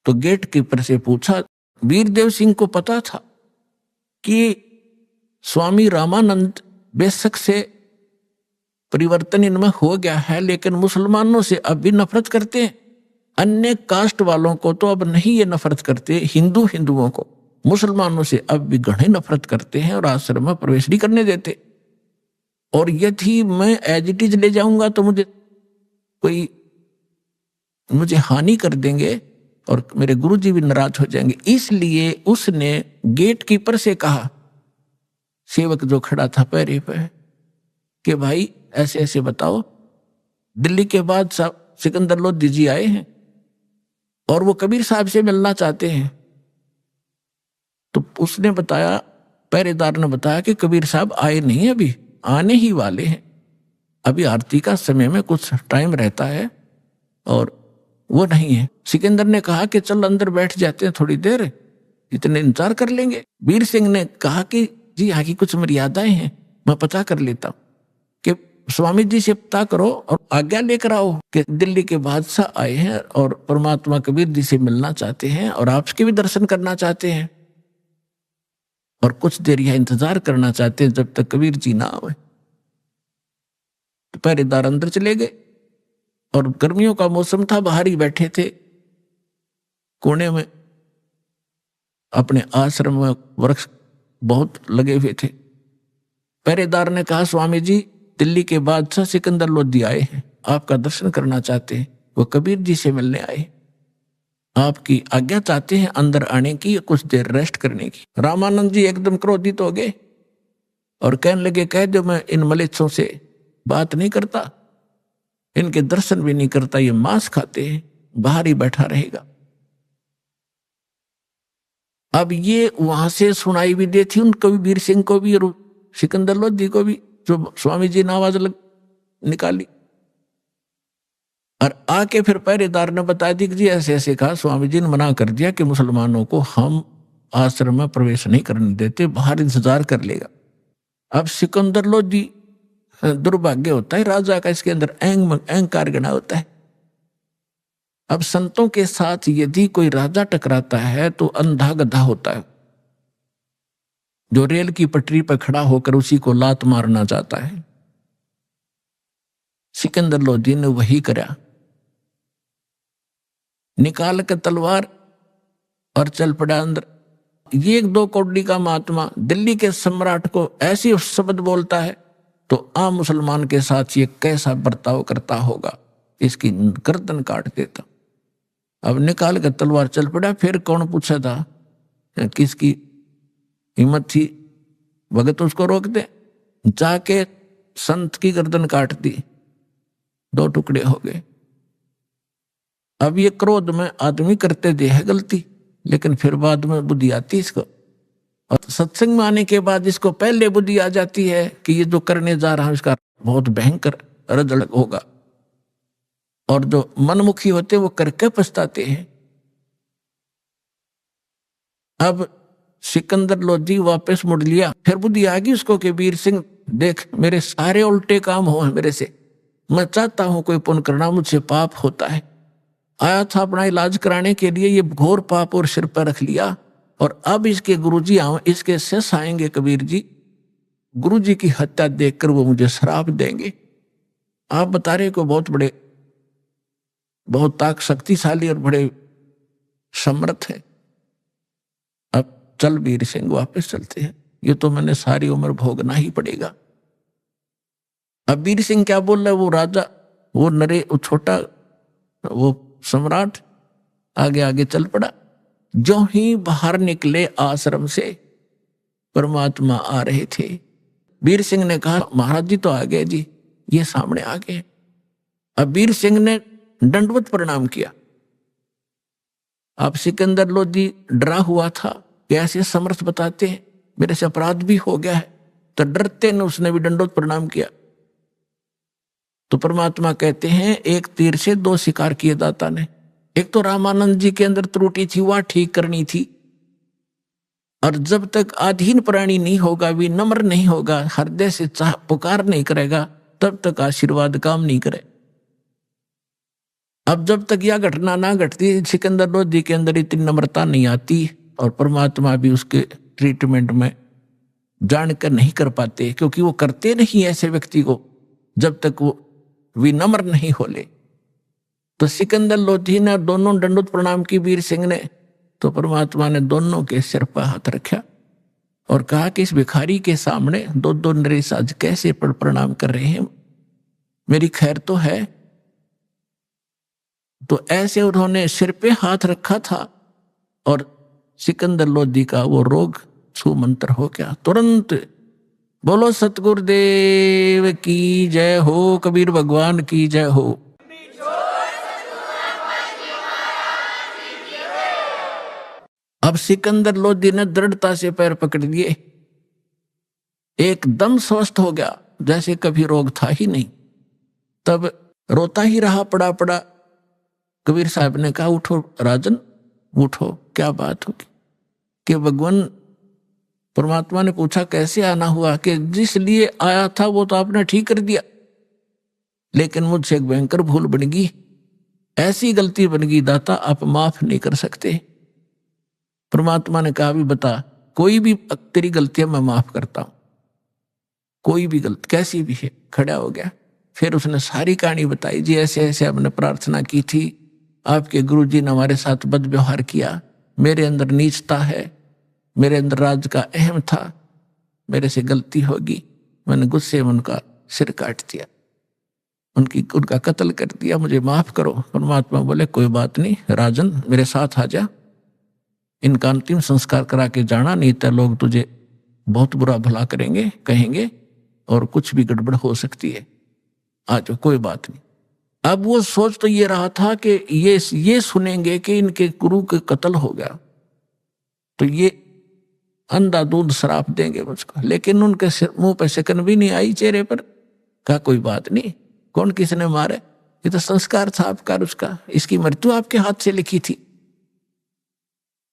तो गेट कीपर से पूछा, वीरदेव सिंह को पता था कि स्वामी रामानंद बेशक से परिवर्तन इनमें हो गया है, लेकिन मुसलमानों से अब भी नफरत करते हैं। अन्य कास्ट वालों को तो अब नहीं ये नफरत करते, हिंदुओं को, मुसलमानों से अब भी घणे नफरत करते हैं और आश्रम में प्रवेश नहीं करने देते। और यदि मैं एज इट इज ले जाऊंगा तो मुझे हानि कर देंगे और मेरे गुरुजी भी नाराज हो जाएंगे। इसलिए उसने गेट कीपर से कहा, सेवक जो खड़ा था पैरे पे, कि भाई ऐसे ऐसे बताओ, दिल्ली के बाद सिकंदर लोधी जी आए हैं और वो कबीर साहब से मिलना चाहते हैं। तो उसने बताया, पहरेदार ने बताया कि कबीर साहब आए नहीं, अभी आने ही वाले हैं, अभी आरती का समय में कुछ टाइम रहता है और वो नहीं है। सिकंदर ने कहा कि चल अंदर बैठ जाते हैं, थोड़ी देर इतने इंतजार कर लेंगे। वीर सिंह ने कहा कि जी यहाँ की कुछ मर्यादाएं हैं, मैं पता कर लेता हूं, कि स्वामी जी से पता करो और आज्ञा लेकर आओ कि दिल्ली के बादशाह आए हैं और परमात्मा कबीर जी से मिलना चाहते हैं और आपके भी दर्शन करना चाहते हैं और कुछ देर यह इंतजार करना चाहते हैं जब तक कबीर जी ना आए। तो पहरेदार अंदर चले गए और गर्मियों का मौसम था, बाहर ही बैठे थे कोने में, अपने आश्रम में वृक्ष बहुत लगे हुए थे। पहरेदार ने कहा, स्वामी जी दिल्ली के बादशाह सिकंदर लोधी आए हैं, आपका दर्शन करना चाहते हैं, वो कबीर जी से मिलने आए, आपकी आज्ञा चाहते हैं अंदर आने की, कुछ देर रेस्ट करने की। रामानंद जी एकदम क्रोधित हो गए और कहने लगे, कह दो मैं इन मलेच्छों से बात नहीं करता, इनके दर्शन भी नहीं करता, ये मांस खाते हैं, बाहर ही बैठा रहेगा। अब ये वहां से सुनाई भी देती उनको भी, वीर सिंह को भी और सिकंदर लोधी को भी, जो स्वामी जी ने आवाज निकाली और आके फिर पहरेदार ने बता दी कि जी ऐसे ऐसे कहा, स्वामी जी ने मना कर दिया कि मुसलमानों को हम आश्रम में प्रवेश नहीं करने देते, बाहर इंतजार कर लेगा। अब सिकंदर लोधी दुर्भाग्य होता है राजा का, इसके अंदर अहंकार गणा होता है। अब संतों के साथ यदि कोई राजा टकराता है तो अंधा गधा होता है, जो रेल की पटरी पर खड़ा होकर उसी को लात मारना चाहता है। सिकंदर लोधी ने वही करा, निकाल कर तलवार और चल पड़ा अंदर। ये 1-2 कौड़ी का महात्मा दिल्ली के सम्राट को ऐसी शब्द बोलता है तो आम मुसलमान के साथ ये कैसा बर्ताव करता होगा, इसकी गर्दन काट देता। अब निकाल कर तलवार चल पड़ा। फिर कौन पूछा था, किसकी हिम्मत थी भगत उसको रोक दे, जाके संत की गर्दन काट दी, 2 टुकड़े हो गए। अब ये क्रोध में आदमी करते दे है गलती, लेकिन फिर बाद में बुद्धि आती इसको, और सत्संग में आने के बाद इसको पहले बुद्धि आ जाती है कि ये जो करने जा रहा है इसका बहुत भयंकर रजड़ होगा। और जो मनमुखी होते वो करके पछताते हैं। अब सिकंदर लोधी वापस मुड़ लिया। फिर बुद्धि आ गई उसको कि वीर सिंह देख, मेरे सारे उल्टे काम हो मेरे से, मैं चाहता हूं कोई पुण्य करना, मुझसे पाप होता है। आया था अपना इलाज कराने के लिए, ये घोर पाप और सिर पर रख लिया, और अब इसके गुरुजी इसके शिष्य आएंगे कबीर जी, गुरुजी की हत्या देखकर वो मुझे श्राप देंगे। आप बता रहे को बहुत बड़े, बहुत ताक शक्तिशाली और बड़े समर्थ है। अब चल वीर सिंह वापस चलते हैं, ये तो मैंने सारी उम्र भोगना ही पड़ेगा। अब वीर सिंह क्या बोल रहा है, वो राजा, वो नरे, वो छोटा, वो सम्राट आगे आगे चल पड़ा। जो ही बाहर निकले आश्रम से परमात्मा आ रहे थे। वीर सिंह ने कहा महाराज जी तो आ गए जी, ये सामने आ गए। अब वीर सिंह ने दंडवत प्रणाम किया। अब सिकंदर लोधी डरा हुआ था कि ऐसे समर्थ बताते हैं, मेरे से अपराध भी हो गया है, तो डरते ने उसने भी दंडवत प्रणाम किया। तो परमात्मा कहते हैं एक तीर से 2 शिकार किए दाता ने। एक तो रामानंद जी के अंदर त्रुटि थी, वह ठीक करनी थी, और जब तक अधीन प्राणी नहीं होगा, विनम्र नहीं होगा, हृदय से पुकार नहीं करेगा, तब तक आशीर्वाद काम नहीं करे। अब जब तक यह घटना ना घटती, सिकंदर लोधी के अंदर इतनी नम्रता नहीं आती, और परमात्मा भी उसके ट्रीटमेंट में जानकर नहीं कर पाते, क्योंकि वो करते नहीं ऐसे व्यक्ति को जब तक वो विनम्र नहीं होले। तो सिकंदर लोधी ने दोनों दंडवत प्रणाम की वीर सिंह ने, तो परमात्मा ने दोनों के सिर पर हाथ रखा और कहा कि इस भिखारी के सामने 2 नरेश आज कैसे प्रणाम कर रहे हैं, मेरी खैर तो है। तो ऐसे उन्होंने सिर पे हाथ रखा था और सिकंदर लोधी का वो रोग सुमंत्र हो गया। तुरंत बोलो सतगुरुदेव की जय हो, कबीर भगवान की जय हो। अब सिकंदर लोधी ने दृढ़ता से पैर पकड़ लिए, एकदम स्वस्थ हो गया जैसे कभी रोग था ही नहीं। तब रोता ही रहा, पड़ा पड़ा। कबीर साहब ने कहा उठो राजन, उठो, क्या बात होगी? कि भगवान परमात्मा ने पूछा कैसे आना हुआ? कि जिस लिए आया था वो तो आपने ठीक कर दिया, लेकिन मुझसे एक भयंकर भूल बन गई, ऐसी गलती बन गई दाता आप माफ नहीं कर सकते। परमात्मा ने कहा भी बता, कोई भी तेरी गलतियां मैं माफ करता हूं, कोई भी गलती कैसी भी है। खड़ा हो गया, फिर उसने सारी कहानी बताई। जी ऐसे ऐसे हमने प्रार्थना की थी, आपके गुरुजी ने हमारे साथ बद व्यवहार किया, मेरे अंदर नीचता है, मेरे अंदर राज का अहम था, मेरे से गलती होगी, मैंने गुस्से में उनका सिर काट दिया, उनका कत्ल कर दिया, मुझे माफ करो। परमात्मा बोले कोई बात नहीं राजन, मेरे साथ आ जा, इनका अंतिम संस्कार करा के जाना, नहीं तो लोग तुझे बहुत बुरा भला करेंगे, कहेंगे, और कुछ भी गड़बड़ हो सकती है, आ जाओ, कोई बात नहीं। अब वो सोच तो ये रहा था कि ये सुनेंगे कि इनके गुरु के कत्ल हो गया तो ये अंधाधुंध श्राप देंगे मुझको, लेकिन उनके मुंह पे शिकन भी नहीं आई चेहरे पर। कहा कोई बात नहीं, कौन किसने मारे, ये तो संस्कार था आपका, उसका, इसकी मृत्यु आपके हाथ से लिखी थी।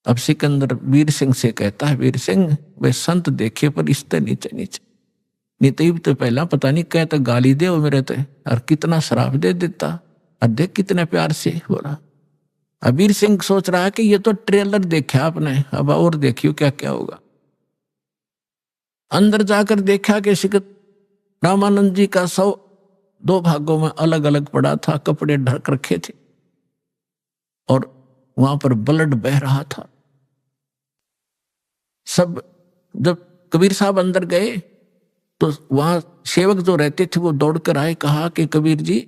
अब सिकंदर वीर सिंह से कहता है, वीर सिंह वे संत देखे पर इससे नीचे नीचे, नहीं तो पहला पता नहीं क्या तो गाली दे वो मेरे तो, और कितना शराब दे देता, और देख कितने प्यार से हो रहा। अबीर सिंह सोच रहा है कि ये तो ट्रेलर देखा आपने, अब और देखियो क्या क्या होगा। अंदर जाकर देखा कि रामानंद जी का शव 2 भागों में अलग अलग पड़ा था, कपड़े ढक रखे थे और वहां पर ब्लड बह रहा था। सब जब कबीर साहब अंदर गए तो वहां सेवक जो रहते थे वो दौड़कर आए, कहा कि कबीर जी,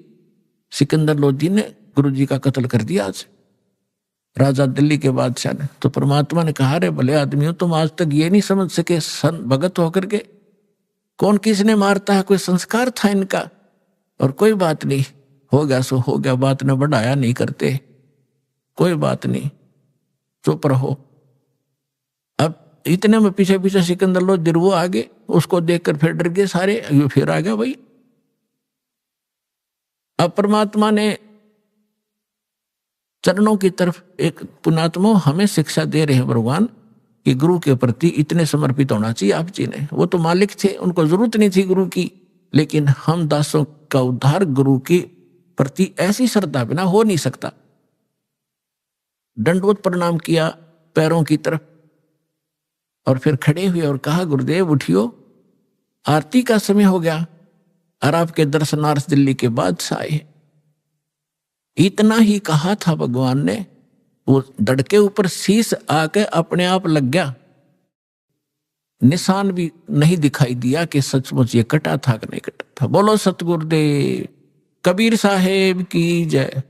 सिकंदर लोधी ने गुरु जी का कत्ल कर दिया आज, राजा दिल्ली के बादशाह ने। तो परमात्मा ने कहा, रे भले आदमी हो, तुम आज तक ये नहीं समझ सके भगत होकर के कौन किसने मारता है, कोई संस्कार था इनका। और कोई बात नहीं, हो गया सो हो गया, बात ने बढ़ाया नहीं करते, कोई बात नहीं, चुप रहो। अब इतने में पीछे पीछे सिकंदर लोधी वो आगे, उसको देखकर फिर डर गए सारे, ये फिर आ गया भाई। अब परमात्मा ने चरणों की तरफ एक पुण्यात्मा हमें शिक्षा दे रहे हैं भगवान कि गुरु के प्रति इतने समर्पित होना चाहिए। आप जी ने, वो तो मालिक थे, उनको जरूरत नहीं थी गुरु की, लेकिन हम दासों का उद्धार गुरु के प्रति ऐसी श्रद्धा बिना हो नहीं सकता। दंडवत प्रणाम किया पैरों की तरफ और फिर खड़े हुए और कहा, गुरुदेव उठियो, आरती का समय हो गया और आपके दर्शनार्थ दिल्ली के बादशाह आए। इतना ही कहा था भगवान ने, वो धड़ के ऊपर शीश आके अपने आप लग गया, निशान भी नहीं दिखाई दिया कि सचमुच ये कटा था कि नहीं कटा था। बोलो सतगुरुदेव कबीर साहेब की जय।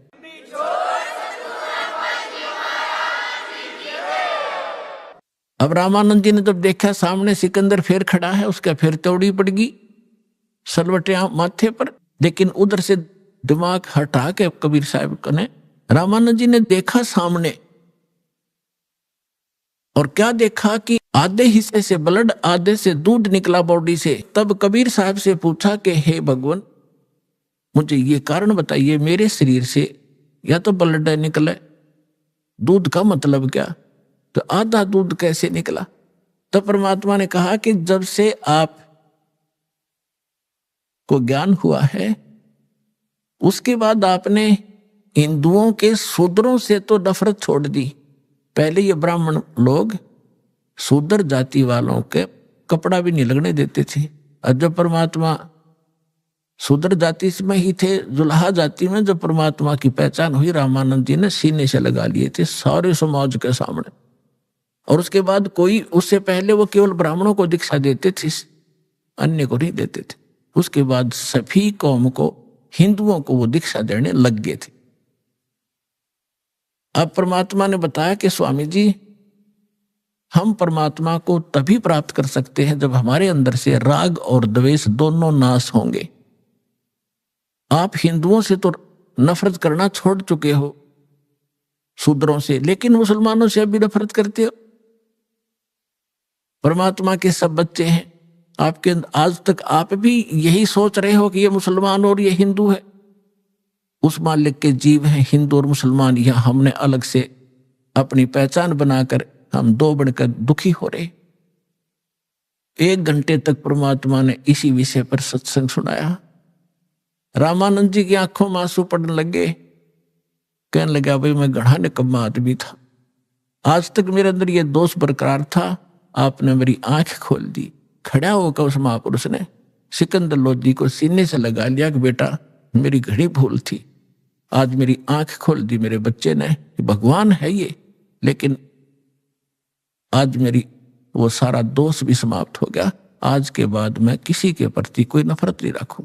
अब रामानंद जी ने जब देखा सामने सिकंदर फिर खड़ा है, उसका फिर तोड़ी पड़ गई सलवटियां माथे पर, लेकिन उधर से दिमाग हटा के कबीर साहब ने, रामानंद जी ने देखा सामने, और क्या देखा कि आधे हिस्से से ब्लड, आधे से दूध निकला बॉडी से। तब कबीर साहब से पूछा कि हे भगवान, मुझे ये कारण बताइए, मेरे शरीर से या तो ब्लड निकला, दूध का मतलब क्या, तो आधा दूध कैसे निकला। तो परमात्मा ने कहा कि जब से आप को ज्ञान हुआ है, उसके बाद आपने हिंदुओं के शूद्रों से तो नफरत छोड़ दी। पहले ये ब्राह्मण लोग शूद्र जाति वालों के कपड़ा भी नहीं लगने देते थे, और जब परमात्मा शूद्र जाति में ही थे, जुलाहा जाति में जब परमात्मा की पहचान हुई, रामानंद जी ने सीने से लगा लिए थे सारे समाज के सामने। और उसके बाद कोई, उससे पहले वो केवल ब्राह्मणों को दीक्षा देते थे, अन्य को नहीं देते थे। उसके बाद सभी कौम को, हिंदुओं को वो दीक्षा देने लग गए थे। अब परमात्मा ने बताया कि स्वामी जी, हम परमात्मा को तभी प्राप्त कर सकते हैं जब हमारे अंदर से राग और द्वेष दोनों नाश होंगे। आप हिंदुओं से तो नफरत करना छोड़ चुके हो, शूद्रों से, लेकिन मुसलमानों से अभी नफरत करते हो। परमात्मा के सब बच्चे हैं आपके, आज तक आप भी यही सोच रहे हो कि ये मुसलमान और ये हिंदू है। उस मालिक के जीव हैं हिंदू और मुसलमान, यह हमने अलग से अपनी पहचान बनाकर हम दो बनकर दुखी हो रहे। 1 घंटे तक परमात्मा ने इसी विषय पर सत्संग सुनाया। रामानंद जी की आंखों में आंसू पड़ने लगे, कहने लगा, भाई मैं गढ़ा निकम्मा आदमी था, आज तक मेरे अंदर ये दोष बरकरार था, आपने मेरी आंख खोल दी। खड़ा होकर उस महापुरुष ने सिकंदर लोधी को सीने से लगा लिया कि बेटा मेरी घड़ी भूल थी, आज मेरी आंख खोल दी मेरे बच्चे ने, भगवान है ये, लेकिन आज मेरी वो सारा दोष भी समाप्त हो गया। आज के बाद मैं किसी के प्रति कोई नफरत नहीं रखूं।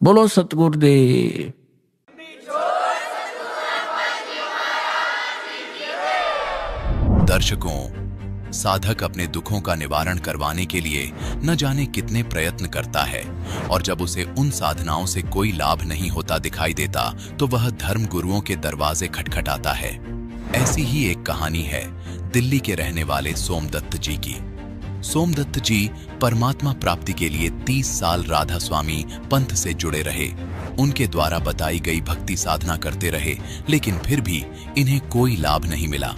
बोलो सतगुरुदेव। दर्शकों, साधक अपने दुखों का निवारण करवाने के लिए न जाने कितने प्रयत्न करता है, और जब उसे उन साधनाओं से कोई लाभ नहीं होता दिखाई देता तो वह धर्म गुरुओं के दरवाजे खटखटाता है। ऐसी ही एक कहानी है दिल्ली के रहने वाले सोमदत्त जी की। सोमदत्त जी परमात्मा प्राप्ति के लिए 30 साल राधा स्वामी पंथ से जुड़े रहे। उनके द्वारा बताई गई भक्ति साधना करते रहे, लेकिन फिर भी इन्हें कोई लाभ नहीं मिला।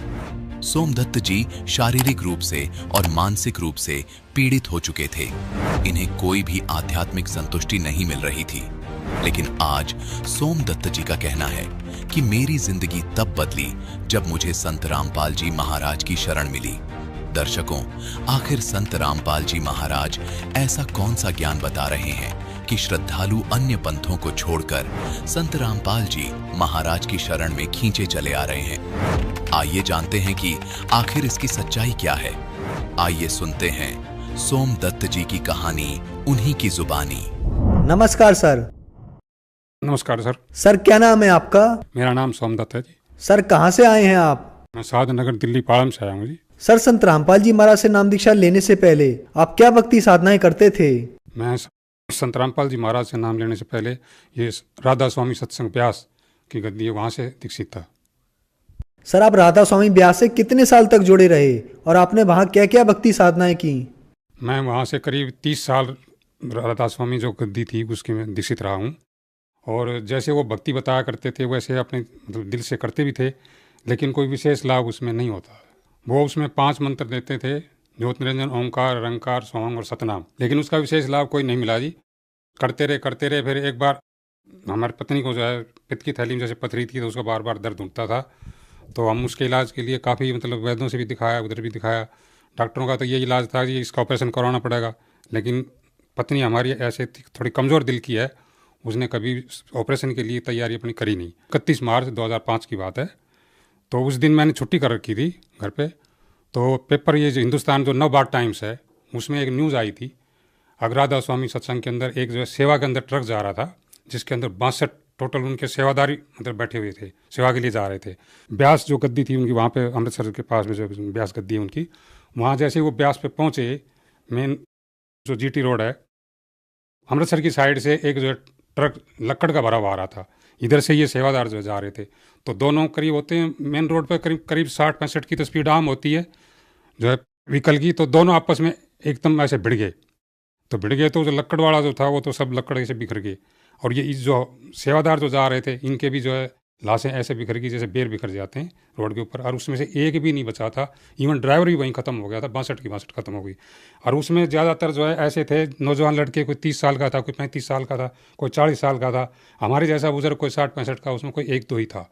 सोमदत्त जी शारीरिक रूप से और मानसिक रूप से पीड़ित हो चुके थे। इन्हें कोई भी आध्यात्मिक संतुष्टि नहीं मिल रही थी। लेकिन आज सोमदत्त जी का कहना है कि मेरी जिंदगी तब बदली जब मुझे संत रामपाल जी महाराज की शरण मिली। दर्शकों, आखिर संत रामपाल जी महाराज ऐसा कौन सा ज्ञान बता रहे हैं कि श्रद्धालु अन्य पंथों को छोड़कर संत रामपाल जी महाराज की शरण में खींचे चले आ रहे हैं। आइए जानते हैं कि आखिर इसकी सच्चाई क्या है। आइए सुनते हैं सोमदत्त जी की कहानी उन्हीं की जुबानी। नमस्कार सर। नमस्कार सर। सर क्या नाम है आपका? मेरा नाम सोमदत्त है जी। सर कहाँ से आए हैं आप? मैं साधनगर दिल्ली पालम से आया हूँ जी। सर संत रामपाल जी महाराज से नाम दीक्षा लेने से पहले आप क्या भक्ति साधनाएं करते थे? मैं संत रामपाल जी महाराज से नाम लेने से पहले ये राधा स्वामी सत्संग ब्यास की गद्दी है, वहाँ से दीक्षित था। सर आप राधा स्वामी ब्यास से कितने साल तक जुड़े रहे और आपने वहाँ क्या क्या भक्ति साधनाएं की? मैं वहाँ से करीब 30 साल राधा स्वामी जो गद्दी थी उसकी मैं दीक्षित रहा हूँ। और जैसे वो भक्ति बताया करते थे वैसे अपने मतलब दिल से करते भी थे, लेकिन कोई विशेष लाभ उसमें नहीं होता। वो उसमें 5 मंत्र देते थे, ज्योत निरंजन, ओंकार, रंकार, सोहंग और सतनाम, लेकिन उसका विशेष लाभ कोई नहीं मिला जी। करते रहे। फिर एक बार हमारी पत्नी को जो है पित्त की थैली में जैसे पथरी थी तो उसको बार बार दर्द उठता था। तो हम उसके इलाज के लिए काफ़ी मतलब वैद्यों से भी दिखाया, उधर भी दिखाया। डॉक्टरों का तो ये इलाज था कि इसका ऑपरेशन करवाना पड़ेगा, लेकिन पत्नी हमारी ऐसे थोड़ी कमज़ोर दिल की है, उसने कभी ऑपरेशन के लिए तैयारी अपनी करी नहीं। 31 मार्च 2005 की बात है। तो उस दिन मैंने छुट्टी कर रखी थी घर पे। तो पेपर ये जो हिंदुस्तान जो नवभारत टाइम्स है उसमें एक न्यूज़ आई थी। राधा स्वामी सत्संग के अंदर एक जो है सेवा के अंदर ट्रक जा रहा था, जिसके अंदर 62 टोटल उनके सेवादारी मतलब बैठे हुए थे, सेवा के लिए जा रहे थे। ब्यास जो गद्दी थी उनकी वहाँ पे अमृतसर के पास में जो ब्यास गद्दी है उनकी, वहाँ जैसे वो ब्यास पे पहुँचे, मेन जो GT रोड है अमृतसर की साइड से एक जो ट्रक लक्कड़ का भरा हुआ आ रहा था, इधर से ये सेवादार जो जा रहे थे। तो दोनों करीब होते हैं मेन रोड पर करीब 60-65 की तो स्पीड आम होती है जो है व्हीकल की। तो दोनों आपस में एकदम ऐसे भिड़ गए। तो जो लक्कड़ वाला जो था वो तो सब लक्कड़ ऐसे बिखर गए, और ये जो सेवादार जो जा रहे थे इनके भी जो है लाशें ऐसे बिखर गई जैसे बेर बिखर जाते हैं रोड के ऊपर। और उसमें से एक भी नहीं बचा था, इवन ड्राइवर भी वहीं ख़त्म हो गया था, 62 की 62 खत्म हो गई। और उसमें ज़्यादातर जो है ऐसे थे नौजवान लड़के, कोई 30 साल का था, कोई 35 साल का था, कोई 40 साल का था, हमारे जैसा बुजुर्ग कोई 60-65 का, उसमें कोई 1-2 ही था।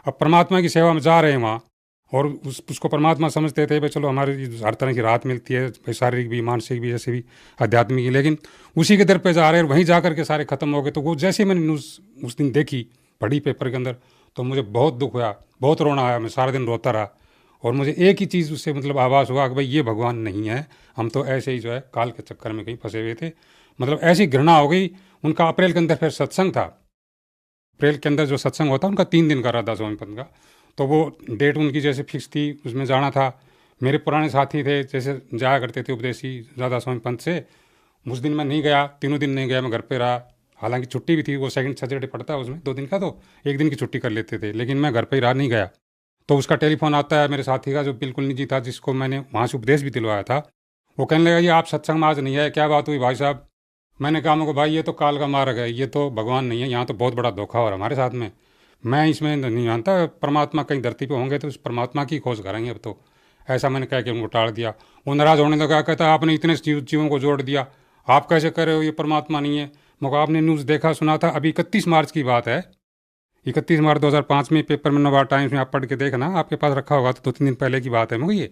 अब परमात्मा की सेवा में जा रहे हैं वहाँ, और उसको परमात्मा समझते थे भाई चलो हमारी हर तरह की राहत मिलती है, भाई शारीरिक भी, मानसिक भी, जैसे भी आध्यात्मिक, लेकिन उसी के दर पे जा रहे हैं, वहीं जा कर के सारे खत्म हो गए। तो वो जैसे मैंने न्यूज़ उस दिन देखी, पढ़ी पेपर के अंदर, तो मुझे बहुत दुख हुआ, बहुत रोना आया, मैं सारा दिन रोता रहा। और मुझे एक ही चीज़ उससे मतलब आभास हुआ कि भाई ये भगवान नहीं है, हम तो ऐसे ही जो है काल के चक्कर में कहीं फंसे हुए थे। मतलब ऐसी घृणा हो गई। उनका अप्रैल के अंदर फिर सत्संग था, अप्रैल के अंदर जो सत्संग होता उनका 3 दिन का राधा स्वामी पंथ का, तो वो डेट उनकी जैसे फिक्स थी, उसमें जाना था। मेरे पुराने साथी थे जैसे जाया करते थे उपदेशी राधा स्वामी पंथ से, उस दिन मैं नहीं गया, 3 दिन नहीं गया, मैं घर पे रहा। हालांकि छुट्टी भी थी, वो सेकंड सैटरडे पड़ता है उसमें 2 दिन का, तो 1 दिन की छुट्टी कर लेते थे, लेकिन मैं घर पे ही रहा, नहीं गया। तो उसका टेलीफोन आता है मेरे साथी का जो बिल्कुल निजी था, जिसको मैंने वहाँ से उपदेश भी दिलवाया था। वो कहने लगा ये आप सत्संग में आज नहीं आए, क्या बात हुई भाई साहब? मैंने कहा मुझे भाई ये तो काल का मार्ग है, ये तो भगवान नहीं है, यहाँ तो बहुत बड़ा धोखा हो रहा हमारे साथ में, मैं इसमें नहीं जानता। परमात्मा कहीं धरती पे होंगे तो उस परमात्मा की खोज करेंगे अब तो। ऐसा मैंने कह के उनको टाल दिया। वो नाराज़ होने लगा, कहता आपने इतने जीवों को जोड़ दिया, आप कैसे कर रहे हो, ये परमात्मा नहीं है। मगर आपने न्यूज़ देखा सुना था, अभी 31 मार्च की बात है, 31 मार्च 2005 में पेपर में नवभारत टाइम्स में आप पढ़ के देखना, आपके पास रखा होगा, तो 2-3 दिन पहले की बात है मुझे ये।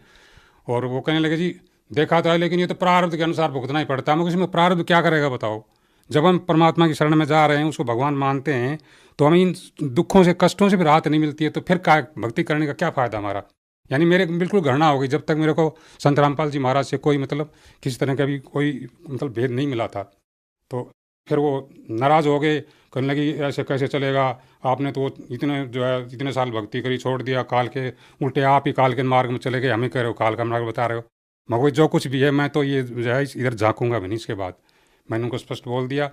और वो कहने लगे जी देखा था, लेकिन ये तो प्रारब्ध के अनुसार भुगतना ही पड़ता है। मुझे इसमें प्रारब्ध क्या करेगा बताओ? जब हम परमात्मा की शरण में जा रहे हैं, उसको भगवान मानते हैं, तो हमें इन दुखों से, कष्टों से भी राहत नहीं मिलती है, तो फिर क्या भक्ति करने का क्या फ़ायदा हमारा? यानी मेरे बिल्कुल घृणा हो गई जब तक मेरे को संत रामपाल जी महाराज से कोई मतलब किसी तरह का भी कोई मतलब भेद नहीं मिला था। तो फिर वो नाराज़ हो गए, कहने लगी ऐसे कैसे चलेगा, आपने तो इतने जो है इतने साल भक्ति करी, छोड़ दिया, काल के उल्टे आप ही काल के मार्ग में चले गए, हमें कह रहे हो काल का मार्ग बता रहे हो। मगर जो कुछ भी है मैं तो ये जो है इधर झाँकूंगा भी नहीं। इसके बाद मैंने उनको स्पष्ट बोल दिया।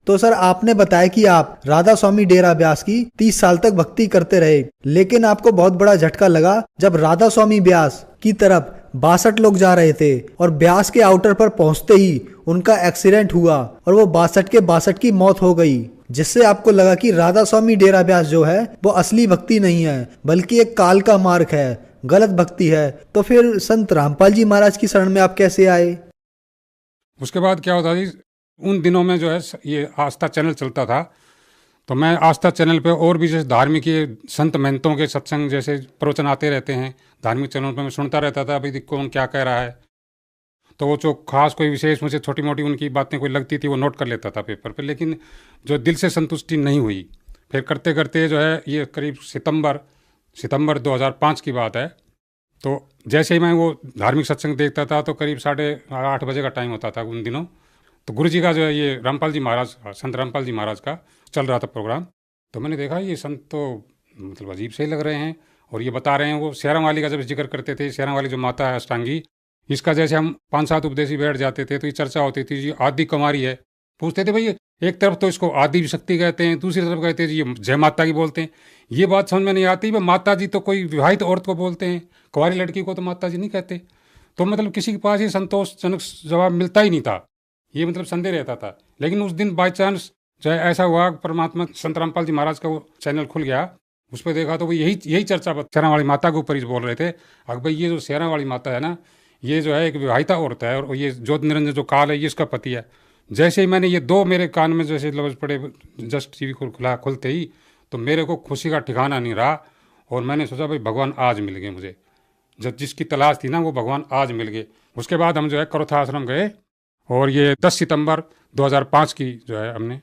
तो सर आपने बताया कि आप राधा स्वामी डेरा ब्यास की 30 साल तक भक्ति करते रहे, लेकिन आपको बहुत बड़ा झटका लगा जब राधा स्वामी ब्यास की तरफ 62 लोग जा रहे थे और ब्यास के आउटर पर पहुंचते ही उनका एक्सीडेंट हुआ और वो 62 के 62 की मौत हो गई, जिससे आपको लगा कि राधा स्वामी डेरा ब्यास जो है वो असली भक्ति नहीं है बल्कि एक काल का मार्ग है, गलत भक्ति है, तो फिर संत रामपाल जी महाराज की शरण में आप कैसे आए? उसके बाद क्या होता जी, उन दिनों में जो है ये आस्था चैनल चलता था, तो मैं आस्था चैनल पे और भी जैसे धार्मिक ये संत महंतों के सत्संग जैसे प्रवचन आते रहते हैं धार्मिक चैनल पे, मैं सुनता रहता था भाई कौन क्या कह रहा है। तो वो जो खास कोई विशेष मुझे छोटी मोटी उनकी बातें कोई लगती थी वो नोट कर लेता था पेपर पे, लेकिन जो दिल से संतुष्टि नहीं हुई। फिर करते करते जो है ये करीब सितंबर 2005 की बात है, तो जैसे ही मैं वो धार्मिक सत्संग देखता था तो करीब 8:30 बजे का टाइम होता था उन दिनों, तो गुरु जी का जो है ये रामपाल जी महाराज, संत रामपाल जी महाराज का चल रहा था प्रोग्राम। तो मैंने देखा ये संत तो मतलब अजीब से लग रहे हैं, और ये बता रहे हैं वो शेरां वाली का जब जिक्र करते थे, शेरां वाली जो माता है अष्टांगी, इसका जैसे हम 5-7 उपदेशी बैठ जाते थे तो ये चर्चा होती थी जी आदि कुमारी है। पूछते थे भाई एक तरफ तो इसको आदि शक्ति कहते हैं, दूसरी तरफ कहते हैं जी ये जय माता की बोलते हैं। ये बात समझ में नहीं आती, भाई माता जी तो कोई विवाहित औरत को बोलते हैं, कुंवारी लड़की को तो माता जी नहीं कहते। तो मतलब किसी के पास ये संतोषजनक जवाब मिलता ही नहीं था, ये मतलब संदेह रहता था। लेकिन उस दिन बाई चांस जो है ऐसा हुआ, परमात्मा संत रामपाल जी महाराज का वो चैनल खुल गया, उस पर देखा तो वो यही चर्चा शेरां वाली माता के ऊपर ही बोल रहे थे। अगर भाई ये जो शेरां वाली माता है ना, ये जो है एक विवाहिता औरत है, और ये ज्योत निरंजन जो काल है ये इसका पति है। जैसे ही मैंने ये दो मेरे कान में जैसे लफ्ज पड़े, जस्ट टीवी को खुलते ही, तो मेरे को खुशी का ठिकाना नहीं रहा, और मैंने सोचा भाई भगवान आज मिल गए मुझे, जब जिसकी तलाश थी ना वो भगवान आज मिल गए। उसके बाद हम जो है करोथा आश्रम गए, और ये 10 सितंबर 2005 की जो है हमने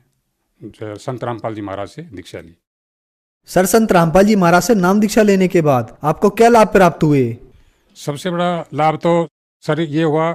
जो है संत रामपाल जी महाराज से दीक्षा ली। सर, संत रामपाल जी महाराज से नाम दीक्षा लेने के बाद आपको क्या लाभ प्राप्त हुए? सबसे बड़ा लाभ तो सर ये हुआ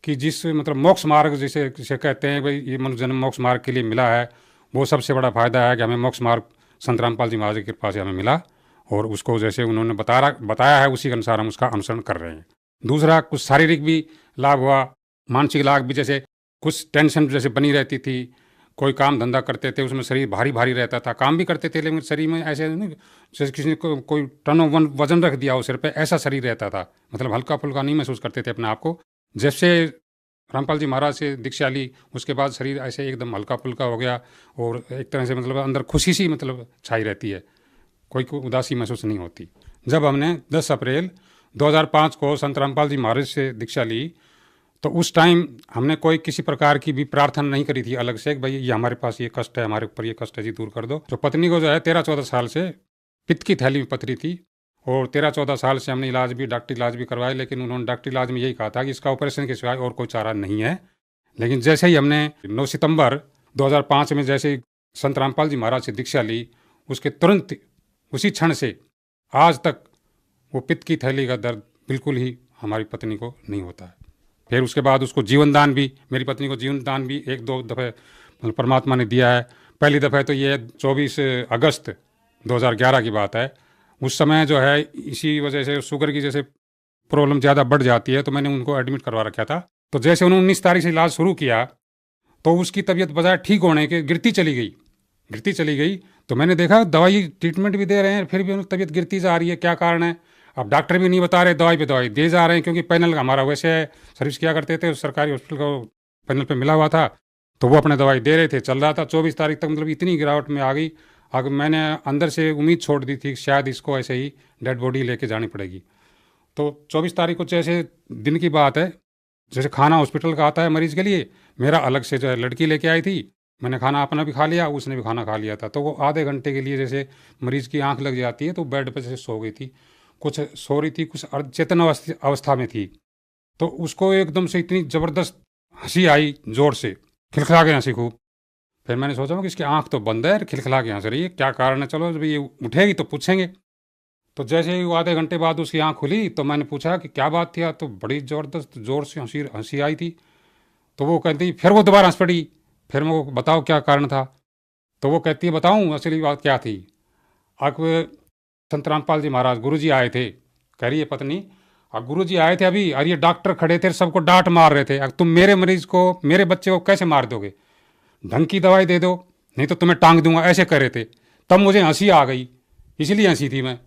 कि जिस मतलब मोक्ष मार्ग जिसे कहते हैं भाई ये मनुष्य जन्म मोक्ष मार्ग के लिए मिला है, वो सबसे बड़ा फायदा है कि हमें मोक्ष मार्ग संत रामपाल जी महाराज की कृपा से हमें मिला, और उसको जैसे उन्होंने बताया है उसी के अनुसार हम उसका अनुसरण कर रहे हैं। दूसरा कुछ शारीरिक भी लाभ हुआ, मानसिक लाभ भी, जैसे कुछ टेंशन जैसे बनी रहती थी, कोई काम धंधा करते थे उसमें शरीर भारी भारी रहता था, काम भी करते थे लेकिन शरीर में ऐसे नहीं जैसे किसी ने कोई टन वजन रख दिया हो सिर पे, ऐसा शरीर रहता था, मतलब हल्का फुल्का नहीं महसूस करते थे अपने आप को। जैसे रामपाल जी महाराज से दीक्षा ली उसके बाद शरीर ऐसे एकदम हल्का फुल्का हो गया, और एक तरह से मतलब अंदर खुशी सी मतलब छाई रहती है, कोई उदासी महसूस नहीं होती। जब हमने 10 अप्रैल 2005 को संत रामपाल जी महाराज से दीक्षा ली, तो उस टाइम हमने कोई किसी प्रकार की भी प्रार्थना नहीं करी थी अलग से, भाई ये हमारे पास ये कष्ट है, हमारे ऊपर ये कष्ट है जी, दूर कर दो। तो पत्नी को जो है 13-14 साल से पित्त की थैली में पथरी थी, और 13-14 साल से हमने डॉक्टरी इलाज भी करवाया, लेकिन उन्होंने डॉक्टरी इलाज में यही कहा था कि इसका ऑपरेशन के सिवाय और कोई चारा नहीं है। लेकिन जैसे ही हमने 9 सितंबर 2005 में जैसे ही संत रामपाल जी महाराज से दीक्षा ली, उसके तुरंत उसी क्षण से आज तक वो पित्त की थैली का दर्द बिल्कुल ही हमारी पत्नी को नहीं होता है। फिर उसके बाद उसको जीवन दान भी, मेरी पत्नी को जीवन दान भी 1-2 दफ़े मतलब परमात्मा ने दिया है। पहली दफ़े तो ये 24 अगस्त 2011 की बात है, उस समय जो है इसी वजह से शुगर की जैसे प्रॉब्लम ज़्यादा बढ़ जाती है, तो मैंने उनको एडमिट करवा रखा था। तो जैसे उन्होंने 19 तारीख से इलाज शुरू किया, तो उसकी तबीयत बजाय ठीक होने के गिरती चली गई। तो मैंने देखा दवाई ट्रीटमेंट भी दे रहे हैं, फिर भी उनकी तबीयत गिरती जा रही है, क्या कारण है? अब डॉक्टर भी नहीं बता रहे, दवाई पे दवाई दे जा रहे हैं, क्योंकि पैनल हमारा वैसे सर्विस किया करते थे, सरकारी हॉस्पिटल को पैनल पे मिला हुआ था, तो वो अपने दवाई दे रहे थे, चल रहा था। 24 तारीख तक मतलब इतनी गिरावट में आ गई, अगर मैंने अंदर से उम्मीद छोड़ दी थी शायद इसको ऐसे ही डेड बॉडी लेके जानी पड़ेगी। तो 24 तारीख को जैसे दिन की बात है, जैसे खाना हॉस्पिटल का आता है मरीज़ के लिए, मेरा अलग से जो है लड़की लेके आई थी, मैंने खाना अपना भी खा लिया, उसने भी खाना खा लिया था। तो वो आधे घंटे के लिए जैसे मरीज़ की आंख लग जाती है, तो बेड पर जैसे सो गई थी, कुछ सो रही थी, कुछ अर्धचेतन अवस्था में थी। तो उसको एकदम से इतनी ज़बरदस्त हंसी आई, ज़ोर से खिलखिला के हंसी खूब। फिर मैंने सोचा कि इसकी आंख तो बंद है, खिलखिला के हंस रही है, क्या कारण है, चलो जब ये उठेगी तो पूछेंगे। तो जैसे ही वो आधे घंटे बाद उसकी आंख खुली, तो मैंने पूछा कि क्या बात थी, तो बड़ी ज़बरदस्त ज़ोर से हंसी आई थी। तो वो कहती, फिर वो दोबारा हंस पड़ी, फिर मैं वो बताओ क्या कारण था। तो वो कहती है बताऊँ असली बात क्या थी। अब संत रामपाल जी महाराज गुरु जी आए थे, कह रही है पत्नी, अब गुरु जी आए थे अभी, और ये डॉक्टर खड़े थे, सबको डांट मार रहे थे, अब तुम मेरे मरीज को, मेरे बच्चे को कैसे मार दोगे, ढंग की दवाई दे दो नहीं तो तुम्हें टांग दूंगा, ऐसे कर रहे थे। तब मुझे हंसी आ गई, इसलिए हंसी थी मैं।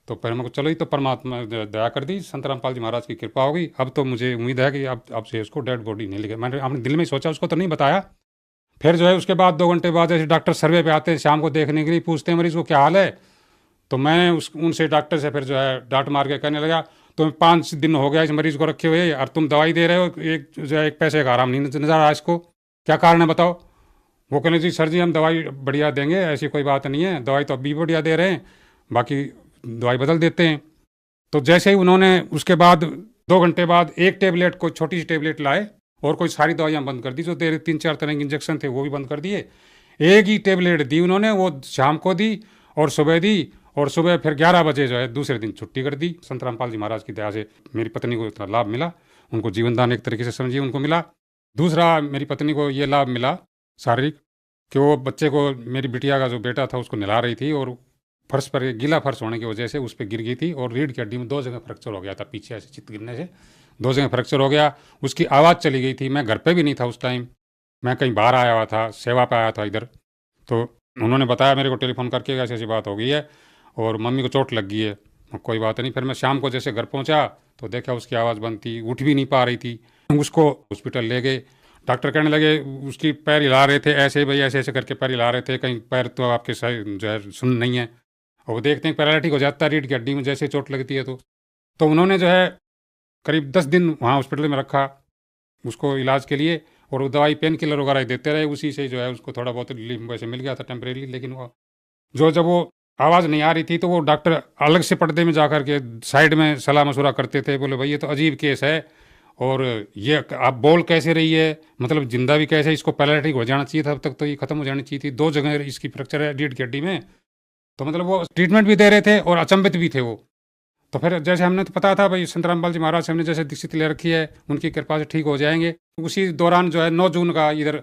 तो फिर मेरे को चलो, ही तो परमात्मा दया कर दी, संत रामपाल जी महाराज की कृपा हो गई। अब तो मुझे उम्मीद है कि अब से उसको डेड बॉडी नहीं लेगा। मैंने अपने दिल में सोचा, उसको तो नहीं बताया। फिर जो है उसके बाद 2 घंटे बाद जैसे डॉक्टर सर्वे पे आते हैं शाम को देखने के लिए, पूछते हैं मरीज को क्या हाल है, तो मैं उनसे डॉक्टर से फिर जो है डांट मार के कहने लगा, तुम्हें 5 दिन हो गया इस मरीज को रखे हुए और तुम दवाई दे रहे हो, एक जो है एक पैसे का आराम नहीं नजर आ रहा इसको, क्या कारण है बताओ। वो कहने जी सर जी हम दवाई बढ़िया देंगे, ऐसी कोई बात नहीं है, दवाई तो अभी बढ़िया दे रहे हैं, बाकी दवाई बदल देते हैं। तो जैसे ही उन्होंने उसके बाद 2 घंटे बाद एक टेबलेट, कोई छोटी सी टेबलेट लाए और कोई सारी दवाइयाँ बंद कर दी, जो 3-4 तरह के इंजेक्शन थे वो भी बंद कर दिए। एक ही टेबलेट दी उन्होंने, वो शाम को दी और सुबह दी, और सुबह फिर 11 बजे जो है दूसरे दिन छुट्टी कर दी। संत रामपाल जी महाराज की दया से मेरी पत्नी को इतना लाभ मिला, उनको जीवन दान एक तरीके से समझिए उनको मिला। दूसरा मेरी पत्नी को ये लाभ मिला शारीरिक कि वो बच्चे को, मेरी बिटिया का जो बेटा था उसको नहला रही थी और फर्श पर गीला फर्श होने की वजह से उस पर गिर गई थी और रीढ़ की हड्डी में 2 जगह फ्रैक्चर हो गया था, पीछे ऐसे चित्त गिरने से 2 जगह फ्रैक्चर हो गया। उसकी आवाज़ चली गई थी, मैं घर पे भी नहीं था उस टाइम, मैं कहीं बाहर आया हुआ था, सेवा पे आया था इधर। तो उन्होंने बताया मेरे को टेलीफोन करके ऐसी ऐसी बात हो गई है और मम्मी को चोट लग गई है। कोई बात नहीं, फिर मैं शाम को जैसे घर पहुंचा तो देखा उसकी आवाज़ बंद थी, उठ भी नहीं पा रही थी। उसको हॉस्पिटल ले गए, डॉक्टर कहने लगे उसकी पैर हिला रहे थे, ऐसे भाई ऐसे ऐसे करके पैर हिला रहे थे, कहीं पैर तो आपके सही जो है सुन नहीं है, और वो देखते हैं पैरालिटिक हो जाता है रीढ़ की हड्डी में जैसे चोट लगती है। तो उन्होंने जो है करीब 10 दिन वहाँ हॉस्पिटल में रखा उसको इलाज के लिए, और वो दवाई पेन किलर वगैरह देते रहे, उसी से जो है उसको थोड़ा बहुत रिलीफ वैसे मिल गया था टेम्परेरी। लेकिन वो जब वो आवाज़ नहीं आ रही थी तो वो डॉक्टर अलग से पर्दे में जा कर के साइड में सलाह मशुरा करते थे, बोले भाई ये तो अजीब केस है और ये आप बोल कैसे रही है, मतलब जिंदा भी कैसे, इसको पैरालिटिक हो जाना चाहिए था, अब तक तो ये खत्म हो जानी चाहिए थी, 2 जगह इसकी फ्रैक्चर है रीढ़ की हड्डी में। तो मतलब वो ट्रीटमेंट भी दे रहे थे और अचंभित भी थे वो। तो फिर जैसे हमने तो पता था भाई संत रामपाल जी महाराज से हमने जैसे दीक्षित ले रखी है, उनकी कृपा से ठीक हो जाएंगे। उसी दौरान जो है 9 जून का इधर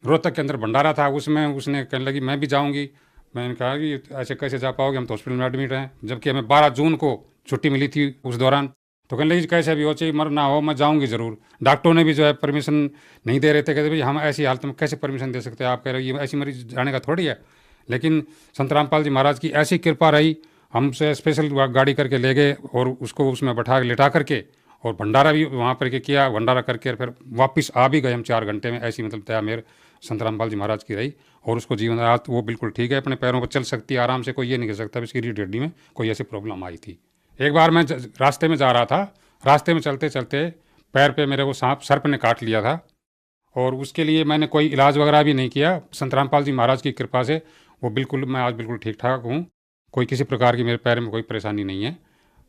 रोहतक के अंदर भंडारा था, उसमें उसने कहने लगी मैं भी जाऊँगी। मैंने कहा कि ऐसे कैसे जा पाओगे, हम तो हॉस्पिटल में एडमिट हैं, जबकि हमें 12 जून को छुट्टी मिली थी उस दौरान। तो कहने लगी कैसे भी हो, चाहे मर ना हो, मैं जाऊंगी ज़रूर। डॉक्टरों ने भी जो है परमिशन नहीं दे रहे थे, कहते भाई हम ऐसी हालत में कैसे परमिशन दे सकते हैं, आप कह रहे हो ये ऐसी मरीज जाने का थोड़ी है। लेकिन संत रामपाल जी महाराज की ऐसी कृपा रही, हमसे स्पेशल गाड़ी करके ले गए और उसको उसमें बैठा लिटा करके और भंडारा भी वहाँ पर किया, भंडारा करके फिर वापस आ भी गए हम 4 घंटे में। ऐसी मतलब दया मेरे संत रामपाल जी महाराज की रही और उसको जीवन आज वो बिल्कुल ठीक है, अपने पैरों पर चल सकती है आराम से, कोई ये नहीं कह सकता इसकी रीढ़ हड्डी में कोई ऐसी प्रॉब्लम आई थी। एक बार मैं रास्ते में जा रहा था, रास्ते में चलते चलते पैर पे मेरे को सांप सर्प ने काट लिया था और उसके लिए मैंने कोई इलाज वगैरह भी नहीं किया। संत रामपाल जी महाराज की कृपा से वो बिल्कुल, मैं आज बिल्कुल ठीक ठाक हूँ, कोई किसी प्रकार की मेरे पैर में कोई परेशानी नहीं है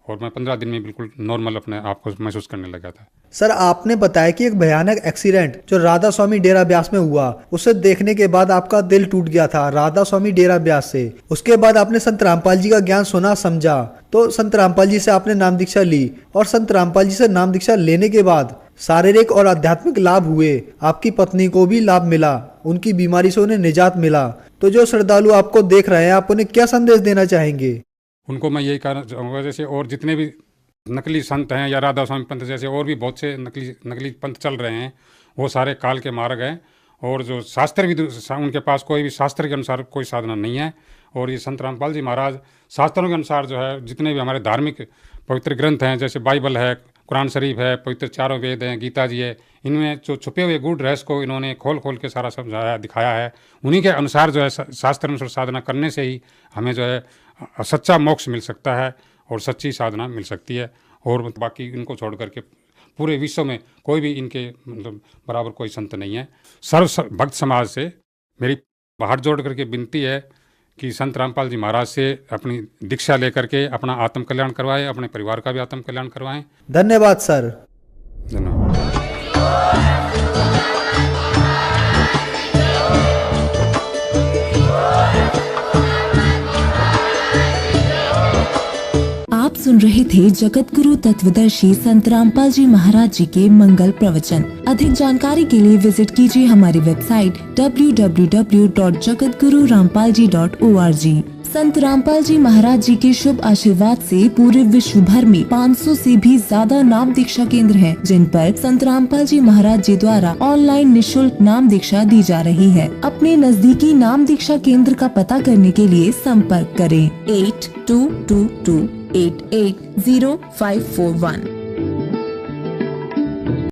और मैं 15 दिन में बिल्कुल नॉर्मल अपने आप को महसूस करने लगा था। सर आपने बताया कि एक भयानक एक्सीडेंट जो राधा स्वामी डेरा ब्यास में हुआ, उसे देखने के बाद आपका दिल टूट गया था राधा स्वामी डेरा ब्यास से। उसके बाद आपने संत रामपाल जी का ज्ञान सुना समझा, तो संत रामपाल जी से आपने नाम दीक्षा ली और संत रामपाल जी से नाम दीक्षा लेने के बाद शारीरिक और आध्यात्मिक लाभ हुए, आपकी पत्नी को भी लाभ मिला, उनकी बीमारी से उन्हें निजात मिला। तो जो श्रद्धालु आपको देख रहे हैं, आप उन्हें क्या संदेश देना चाहेंगे? उनको मैं यही कहना चाहूँगा, जैसे और जितने भी नकली संत हैं या राधा स्वामी पंथ जैसे और भी बहुत से नकली पंथ चल रहे हैं, वो सारे काल के मार्ग हैं और जो शास्त्र भी उनके पास कोई भी शास्त्र के अनुसार कोई साधना नहीं है। और ये संत रामपाल जी महाराज शास्त्रों के अनुसार जो है जितने भी हमारे धार्मिक पवित्र ग्रंथ हैं, जैसे बाइबल है, कुरान शरीफ है, पवित्र 4 वेद हैं, गीता जी है, इनमें जो छुपे हुए गूढ़ रहस्य को इन्होंने खोल खोल के सारा समझाया दिखाया है। उन्हीं के अनुसार जो है शास्त्र अनुसार साधना करने से ही हमें जो है सच्चा मोक्ष मिल सकता है और सच्ची साधना मिल सकती है। और बाकी इनको छोड़ करके पूरे विश्व में कोई भी इनके मतलब बराबर कोई संत नहीं है। सर्व भक्त समाज से मेरी हाथ जोड़ करके विनती है कि संत रामपाल जी महाराज से अपनी दीक्षा लेकर के अपना आत्म कल्याण करवाएं, अपने परिवार का भी आत्म कल्याण करवाएं। धन्यवाद सर। धन्यवाद। आप सुन रहे थे जगत गुरु तत्वदर्शी संत रामपाल जी महाराज जी के मंगल प्रवचन। अधिक जानकारी के लिए विजिट कीजिए हमारी वेबसाइट www.jagatgururampalji.org। संत रामपाल जी महाराज जी के शुभ आशीर्वाद से पूरे विश्व भर में 500 से भी ज्यादा नाम दीक्षा केंद्र हैं, जिन पर संत रामपाल जी महाराज जी द्वारा ऑनलाइन निशुल्क नाम दीक्षा दी जा रही है। अपने नजदीकी नाम दीक्षा केंद्र का पता करने के लिए संपर्क करें 8222880541।